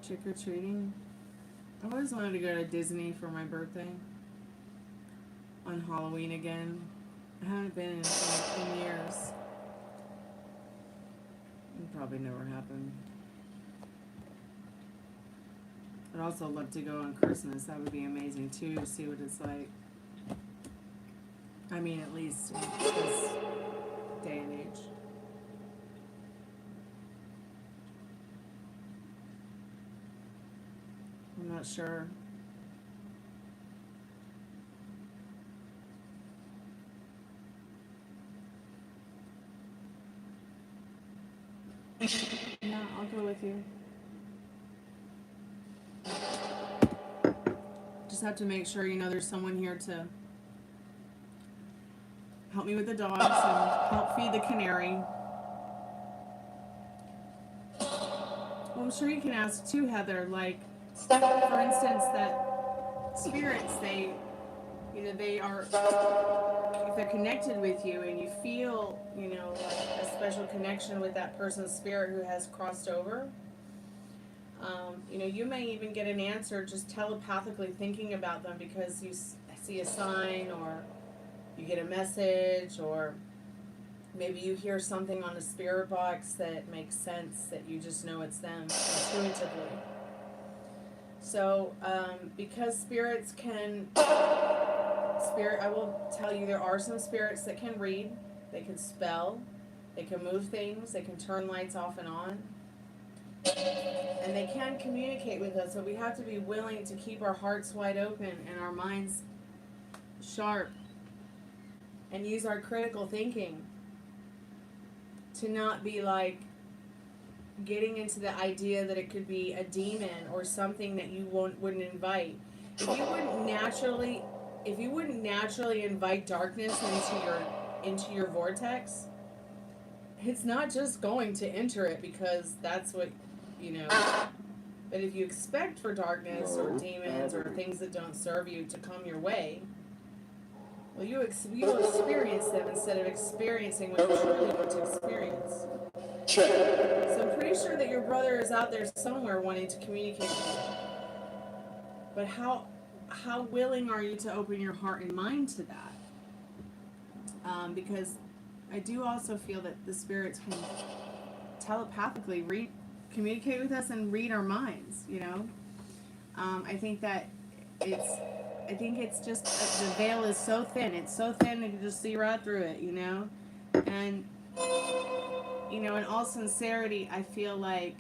Trick or treating. I've always wanted to go to Disney for my birthday. On Halloween again. I haven't been in years. It'll probably never happen. I'd also love to go on Christmas. That would be amazing too, to see what it's like. I mean, at least in this day and age. I'm not sure. Yeah, I'll go with you. Just have to make sure, you know, there's someone here to help me with the dogs and help feed the canary. Well, I'm sure you can ask too, Heather, like, for instance, that spirits, they, you know, they are, if they're connected with you and you feel, you know, like a special connection with that person's spirit who has crossed over, you know, you may even get an answer just telepathically thinking about them because you see a sign or you get a message, or maybe you hear something on a spirit box that makes sense, that you just know it's them intuitively. So, because spirits can, I will tell you, there are some spirits that can read, they can spell, they can move things, they can turn lights off and on, and they can communicate with us, but we have to be willing to keep our hearts wide open and our minds sharp and use our critical thinking to not be like getting into the idea that it could be a demon or something that you wouldn't invite. If you wouldn't naturally invite darkness into your vortex, it's not just going to enter it because that's what, you know. But if you expect for darkness or demons or things that don't serve you to come your way, well, you'll experience them instead of experiencing what you truly want to experience. So I'm pretty sure that your brother is out there somewhere wanting to communicate with you. But how willing are you to open your heart and mind to that? Because I do also feel that the spirits can telepathically communicate with us and read our minds, you know? I think it's just, the veil is so thin. It's so thin you can just see right through it, you know? And, you know, in all sincerity, I feel like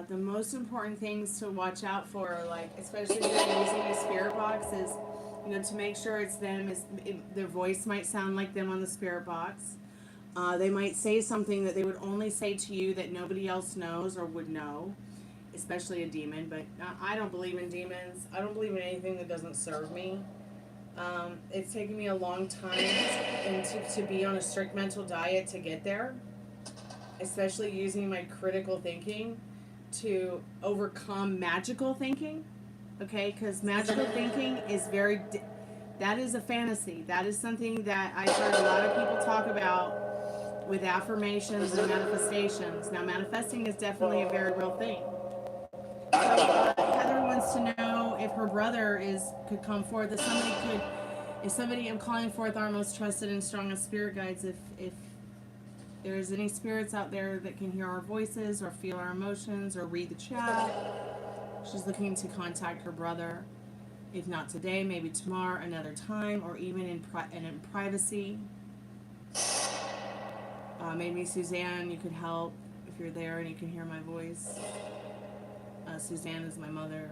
the most important things to watch out for, like, especially if you're using a spirit box, is, you know, to make sure it's them. Their voice might sound like them on the spirit box. They might say something that they would only say to you that nobody else knows or would know, especially a demon. But I don't believe in demons. I don't believe in anything that doesn't serve me. It's taken me a long time and to be on a strict mental diet to get there, especially using my critical thinking to overcome magical thinking, okay? Because magical thinking is that is a fantasy. That is something that I've heard a lot of people talk about with affirmations and manifestations. Now, manifesting is definitely a very real thing. So, Heather wants to know if her brother could come forth. I'm calling forth our most trusted and strongest spirit guides, if there's any spirits out there that can hear our voices or feel our emotions or read the chat. She's looking to contact her brother. If not today, maybe tomorrow, another time, or even in privacy. Maybe Suzanne, you could help if you're there and you can hear my voice. Suzanne is my mother.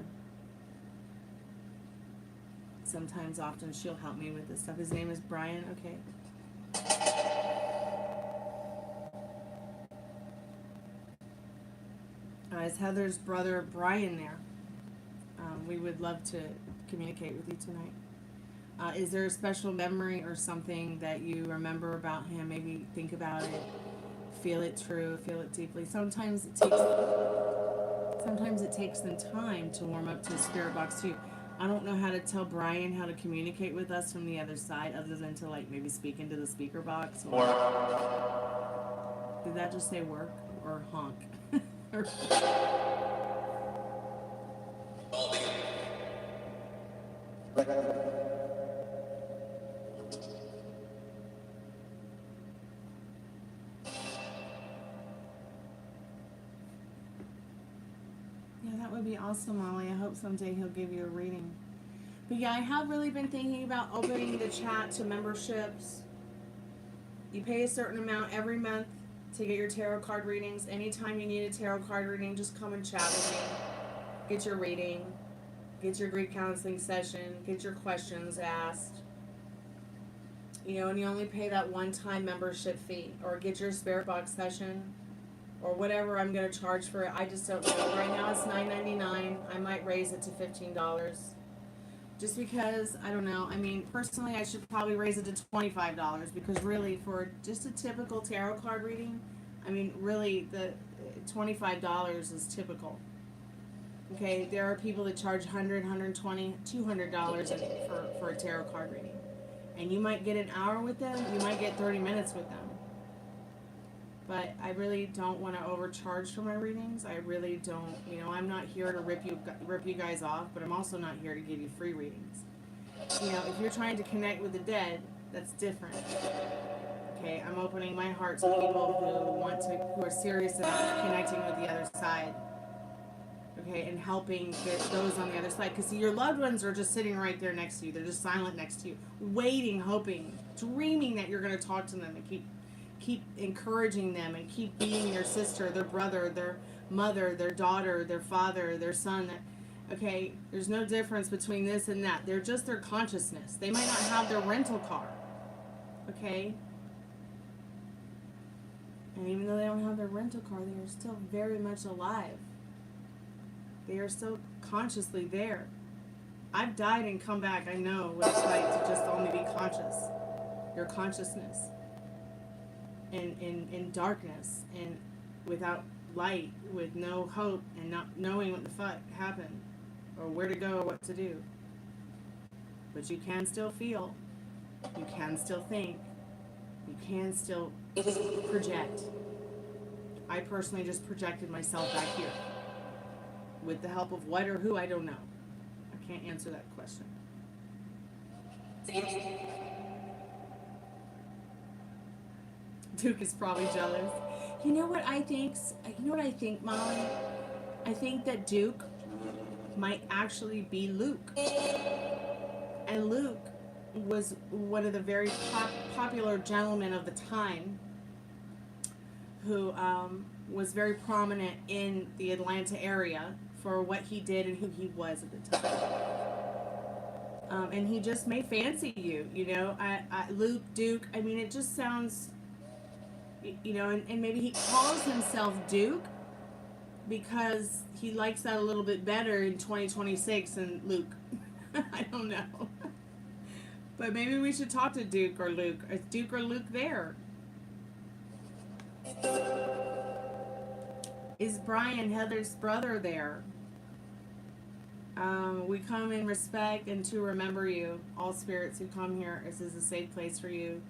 Sometimes, often, she'll help me with this stuff. His name is Brian. Okay. Is Heather's brother Brian there? We would love to communicate with you tonight. Is there a special memory or something that you remember about him? Maybe think about it, feel it true, feel it deeply. Sometimes it takes them time to warm up to a spirit box too. I don't know how to tell Brian how to communicate with us from the other side, other than to, like, maybe speak into the speaker box. Or, did that just say work or honk? Yeah, that would be awesome, Molly. I hope someday he'll give you a reading. But yeah, I have really been thinking about opening the chat to memberships. You pay a certain amount every month to get your tarot card readings. Anytime you need a tarot card reading, just come and chat with me. Get your reading. Get your Greek counseling session. Get your questions asked. You know, and you only pay that one-time membership fee. Or get your Spiritbox session. Or whatever I'm going to charge for it. I just don't know. Right now it's $9.99. I might raise it to $15. Just because, I don't know. I mean, personally, I should probably raise it to $25 because really, for just a typical tarot card reading, I mean, really, the $25 is typical. Okay, there are people that charge $100, $120, $200 for a tarot card reading. And you might get an hour with them, you might get 30 minutes with them. But I really don't want to overcharge for my readings. I really don't. You know, I'm not here to rip you guys off, but I'm also not here to give you free readings. You know, if you're trying to connect with the dead, that's different. Okay, I'm opening my heart to people who are serious about connecting with the other side. Okay, and helping those on the other side. Because your loved ones are just sitting right there next to you. They're just silent next to you, waiting, hoping, dreaming that you're going to talk to them and keep encouraging them and keep being their sister, their brother, their mother, their daughter, their father, their son. Okay, there's no difference between this and that. They're just their consciousness. They might not have their rental car. Okay? And even though they don't have their rental car, they are still very much alive. They are still consciously there. I've died and come back. I know what it's like to just only be conscious. Your consciousness. In darkness and without light, with no hope and not knowing what the fuck happened or where to go or what to do. But you can still feel, you can still think, you can still project. I personally just projected myself back here. With the help of what or who, I don't know. I can't answer that question. Duke is probably jealous. You know what I think? You know what I think, Molly? I think that Duke might actually be Luke. And Luke was one of the very popular gentlemen of the time who was very prominent in the Atlanta area for what he did and who he was at the time. And he just may fancy you, you know. Luke, Duke, I mean, it just sounds... You know, and maybe he calls himself Duke because he likes that a little bit better in 2026 than Luke. I don't know. But maybe we should talk to Duke or Luke. Is Duke or Luke there? Is Brian, Heather's brother, there? We come in respect and to remember you. All spirits who come here, this is a safe place for you.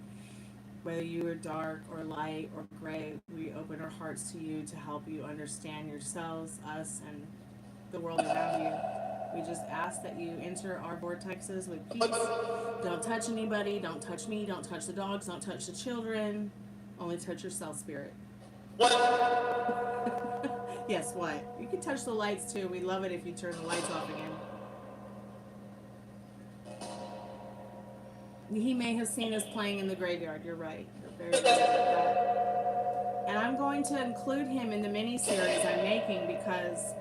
Whether you are dark or light or gray, we open our hearts to you to help you understand yourselves, us, and the world around you. We just ask that you enter our vortexes with peace. Don't touch anybody. Don't touch me. Don't touch the dogs. Don't touch the children. Only touch yourself, spirit. What? Yes, what? You can touch the lights, too. We love it if you turn the lights off again. He may have seen us playing in the graveyard. You're right. You're very right about that. And I'm going to include him in the mini-series I'm making because,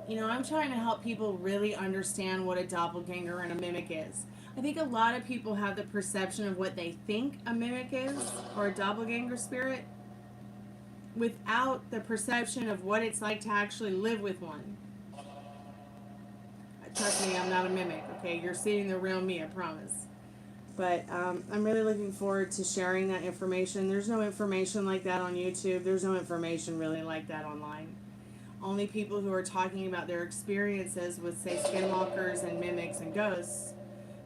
you know, I'm trying to help people really understand what a doppelganger and a mimic is. I think a lot of people have the perception of what they think a mimic is or a doppelganger spirit without the perception of what it's like to actually live with one. Trust me, I'm not a mimic, okay? You're seeing the real me, I promise. But I'm really looking forward to sharing that information. There's no information like that on YouTube. There's no information really like that online. Only people who are talking about their experiences with, say, skinwalkers and mimics and ghosts,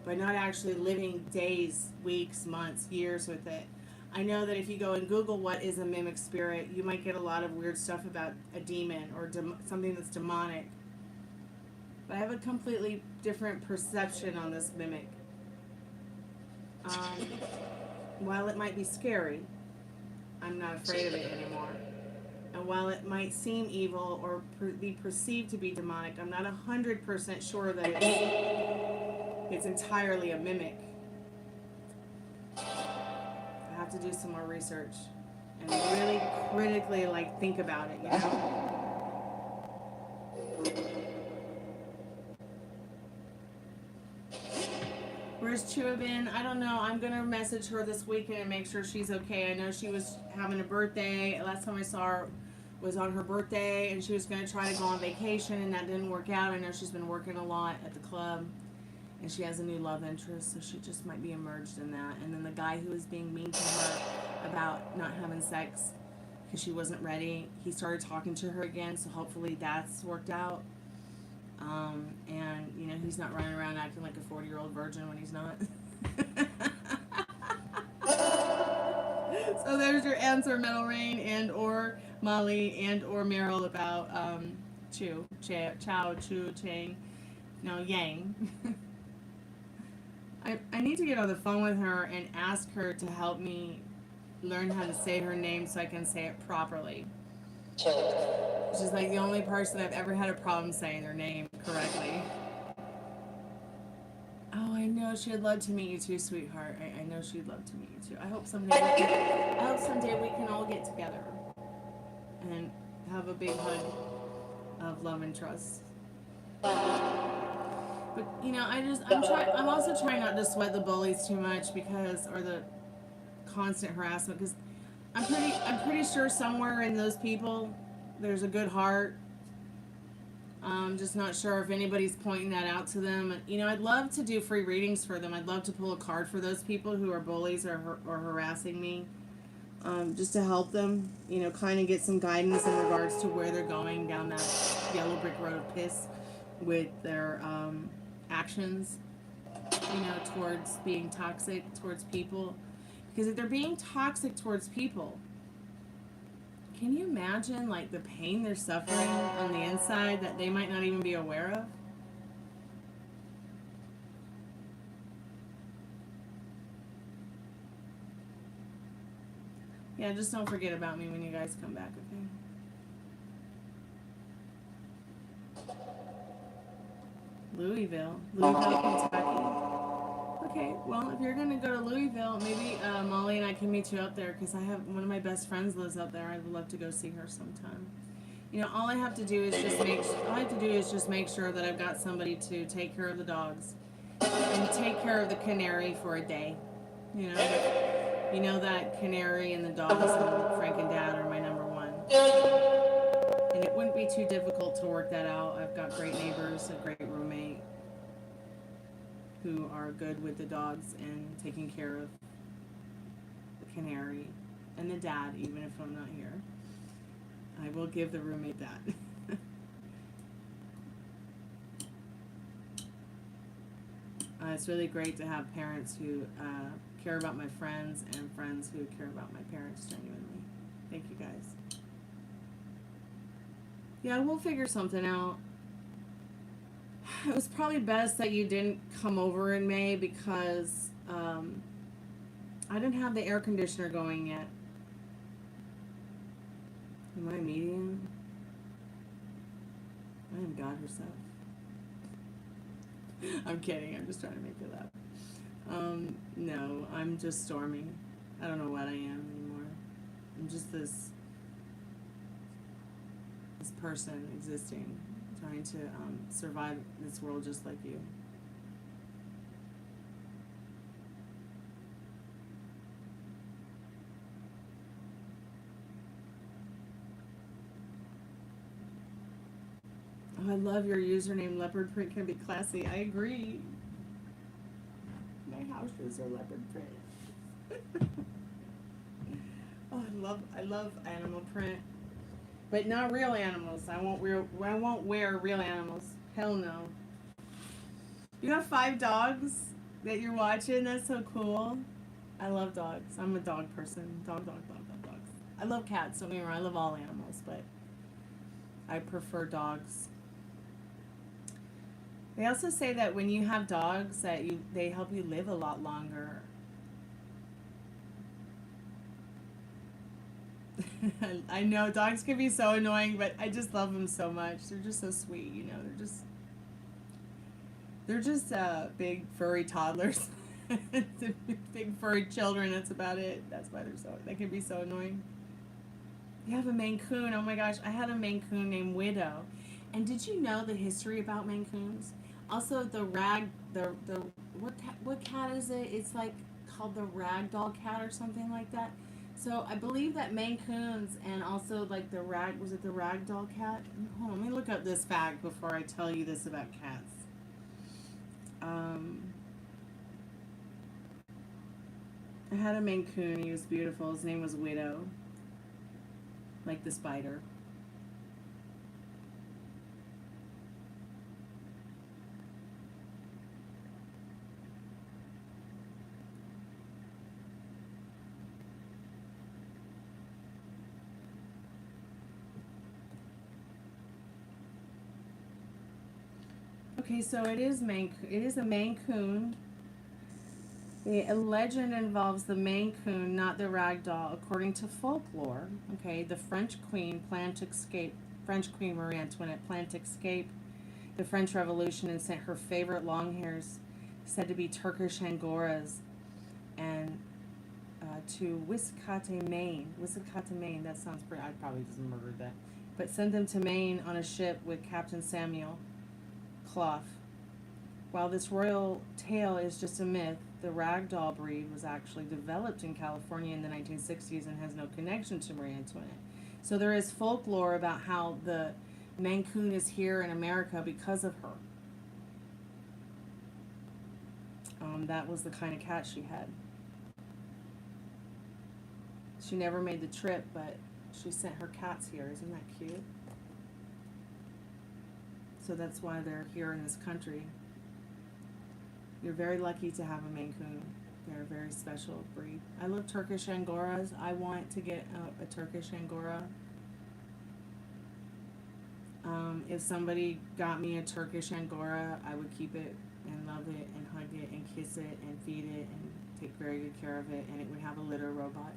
but not actually living days, weeks, months, years with it. I know that if you go and Google what is a mimic spirit, you might get a lot of weird stuff about a demon or something that's demonic. But I have a completely different perception on this mimic. While it might be scary, I'm not afraid of it anymore. And while it might seem evil or be perceived to be demonic, I'm not 100% sure that it's entirely a mimic. I have to do some more research and really critically think about it, you know? Where's Chua been? I don't know. I'm going to message her this weekend and make sure she's okay. I know she was having a birthday. Last time I saw her was on her birthday, and she was going to try to go on vacation, and that didn't work out. I know she's been working a lot at the club, and she has a new love interest, so she just might be immersed in that. And then the guy who was being mean to her about not having sex because she wasn't ready, he started talking to her again, so hopefully that's worked out. And, you know, he's not running around acting like a 40-year-old virgin when he's not. So there's your answer, Metal Rain and or Molly and or Meryl about Chang. No, Yang. I need to get on the phone with her and ask her to help me learn how to say her name so I can say it properly. She's like the only person I've ever had a problem saying their name correctly. Oh, I know she'd love to meet you too, sweetheart. I know she'd love to meet you too. I hope someday we can all get together and have a big hug of love and trust. But you know, I'm also trying not to sweat the bullies too much or the constant harassment, because I'm pretty sure somewhere in those people there's a good heart. I'm just not sure if anybody's pointing that out to them. You know, I'd love to do free readings for them. I'd love to pull a card for those people who are bullies or harassing me, just to help them, you know, kind of get some guidance in regards to where they're going down that yellow brick road of piss with their actions, you know, towards being toxic towards people. Because if they're being toxic towards people, can you imagine the pain they're suffering on the inside that they might not even be aware of? Yeah, just don't forget about me when you guys come back, okay? Louisville, Kentucky. Okay, well, if you're going to go to Louisville, maybe Molly and I can meet you up there, because I have one of my best friends lives up there. I would love to go see her sometime. You know, all I have to do is just make sure that I've got somebody to take care of the dogs and take care of the canary for a day. You know that canary and the dogs and Frank and Dad are my number one. And it wouldn't be too difficult to work that out. I've got great neighbors, a great roommate who are good with the dogs and taking care of the canary and the dad, even if I'm not here. I will give the roommate that. It's really great to have parents who care about my friends and friends who care about my parents genuinely. Thank you, guys. Yeah, we'll figure something out. It was probably best that you didn't come over in May, because I didn't have the air conditioner going yet. Am I a medium? I am God herself. I'm kidding. I'm just trying to make you laugh. No, I'm just Stormy. I don't know what I am anymore. I'm just this person existing, trying to survive this world just like you. Oh, I love your username. Leopard print can be classy. I agree. My house shoes are leopard print. Oh, I love animal print. But not real animals. I won't wear real animals. Hell no. You have 5 dogs that you're watching? That's so cool. I love dogs. I'm a dog person. Dogs. I love cats. Don't get me wrong. I love all animals, but I prefer dogs. They also say that when you have dogs, that they help you live a lot longer. I know dogs can be so annoying, but I just love them so much. They're just so sweet, you know. They're just big furry toddlers, big furry children. That's about it. That's why they can be so annoying. You have a Maine Coon. Oh my gosh, I had a Maine Coon named Widow. And did you know the history about Maine Coons? Also, what cat is it? It's like called the ragdoll cat or something like that. So I believe that Maine Coons and also like the ragdoll cat? Hold on, let me look up this fact before I tell you this about cats. I had a Maine Coon. He was beautiful. His name was Widow, like the spider. Okay, so it is a Maine Coon. The legend involves the Maine Coon, not the ragdoll. According to folklore, okay, the French Queen Marie Antoinette planned to escape the French Revolution and sent her favorite long hairs, said to be Turkish Angoras, and to Wiscate, Maine. That sounds pretty. I probably just murdered that, but sent them to Maine on a ship with Captain Samuel Clough. While this royal tale is just a myth, the ragdoll breed was actually developed in California in the 1960s and has no connection to Marie Antoinette. So there is folklore about how the Maine Coon is here in America because of her. That was the kind of cat she had. She never made the trip, but she sent her cats here. Isn't that cute? So that's why they're here in this country. You're very lucky to have a Maine Coon. They're a very special breed. I love Turkish Angoras. I want to get a Turkish Angora. If somebody got me a Turkish Angora, I would keep it and love it and hug it and kiss it and feed it and take very good care of it, and it would have a litter robot.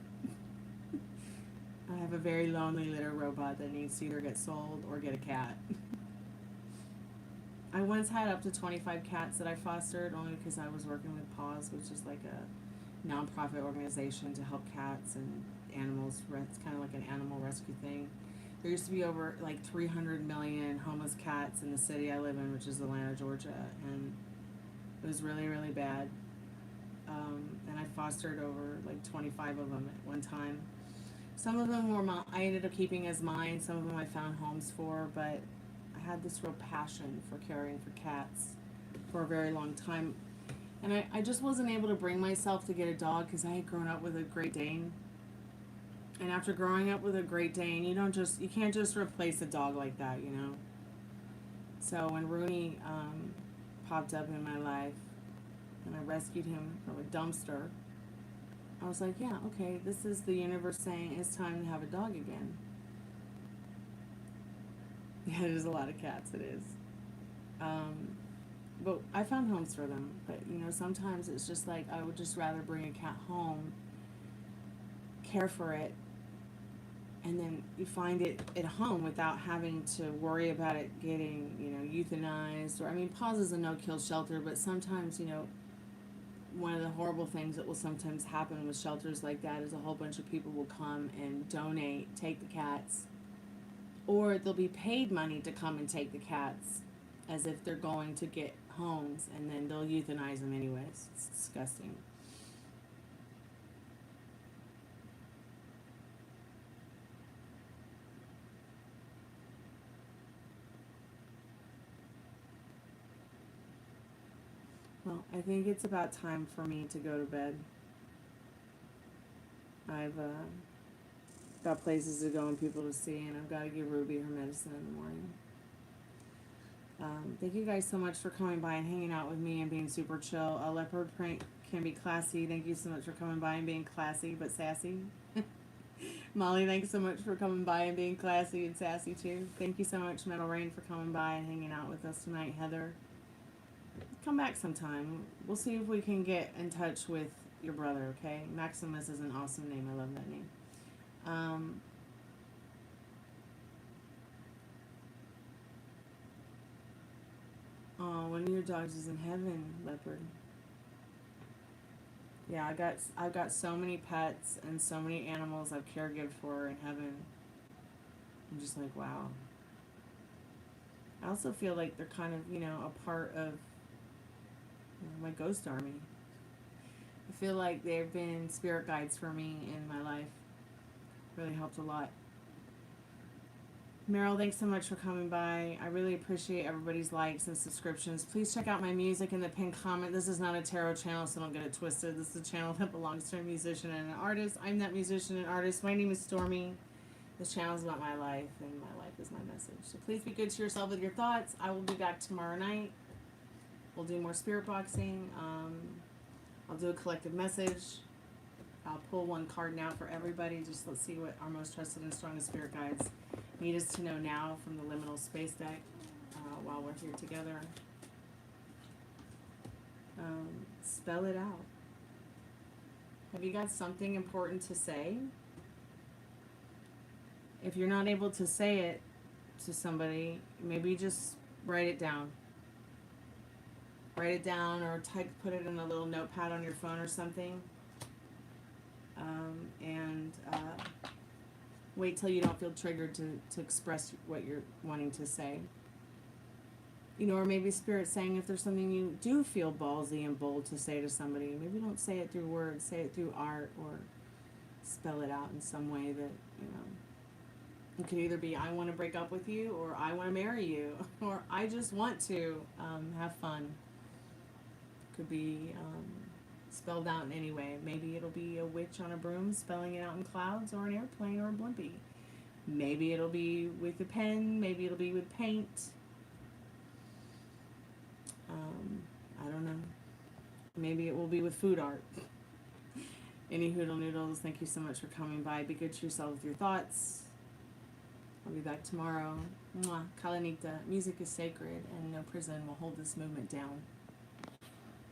I have a very lonely litter robot that needs to either get sold or get a cat. I once had up to 25 cats that I fostered only because I was working with PAWS, which is like a non-profit organization to help cats and animals. It's kind of like an animal rescue thing. There used to be over like 300 million homeless cats in the city I live in, which is Atlanta, Georgia, and it was really, really bad. And I fostered over like 25 of them at one time. Some of them I ended up keeping as mine. Some of them I found homes for, but I had this real passion for caring for cats for a very long time. And I just wasn't able to bring myself to get a dog because I had grown up with a Great Dane. And after growing up with a Great Dane, you can't just replace a dog like that, you know. So when Rooney popped up in my life and I rescued him from a dumpster, I was like, yeah, okay, this is the universe saying it's time to have a dog again. Yeah, there's a lot of cats, it is. But I found homes for them. But, sometimes it's just like I would just rather bring a cat home, care for it, and then you find it at home without having to worry about it getting, euthanized. Or, PAWS is a no-kill shelter, but sometimes, one of the horrible things that will sometimes happen with shelters like that is a whole bunch of people will come and donate, take the cats, or they'll be paid money to come and take the cats as if they're going to get homes, and then they'll euthanize them anyways. It's disgusting. Well, I think it's about time for me to go to bed. I've got places to go and people to see, and I've got to give Ruby her medicine in the morning. Thank you guys so much for coming by and hanging out with me and being super chill. A leopard print can be classy. Thank you so much for coming by and being classy but sassy. Molly, thanks so much for coming by and being classy and sassy too. Thank you so much, Metal Rain, for coming by and hanging out with us tonight. Heather, come back sometime. We'll see if we can get in touch with your brother, okay? Maximus is an awesome name. I love that name. Oh, one of your dogs is in heaven, Leopard. Yeah, I've got so many pets and so many animals I've caregived for in heaven. I'm just like, wow. I also feel like they're kind of, you know, a part of my ghost army. I feel like they've been spirit guides for me in my life. Really helped a lot. Meryl, thanks so much for coming by. I really appreciate everybody's likes and subscriptions. Please check out my music in the pinned comment. This is not a tarot channel, so don't get it twisted. This is a channel that belongs to a musician and an artist. I'm that musician and artist. My name is Stormie. This channel is about my life, and my life is my message. So please be good to yourself with your thoughts. I will be back tomorrow night. We'll do more spirit boxing. I'll do a collective message. I'll pull one card now for everybody. Just let's see what our most trusted and strongest spirit guides need us to know now from the liminal space deck while we're here together. Spell it out. Have you got something important to say? If you're not able to say it to somebody, maybe just write it down. Write it down or put it in a little notepad on your phone or something. And wait till you don't feel triggered to express what you're wanting to say. You know, or maybe Spirit saying if there's something you do feel ballsy and bold to say to somebody, maybe don't say it through words, say it through art or spell it out in some way that, you know, it could either be I want to break up with you or I want to marry you or I just want to have fun. Could be spelled out in any way. Maybe it'll be a witch on a broom spelling it out in clouds or an airplane or a blimpie. Maybe it'll be with a pen. Maybe it'll be with paint. I don't know. Maybe it will be with food art. Any hoodle noodles, thank you so much for coming by. Be good to yourself with your thoughts. I'll be back tomorrow. Mwah. Kalanita. Music is sacred and no prison will hold this movement down.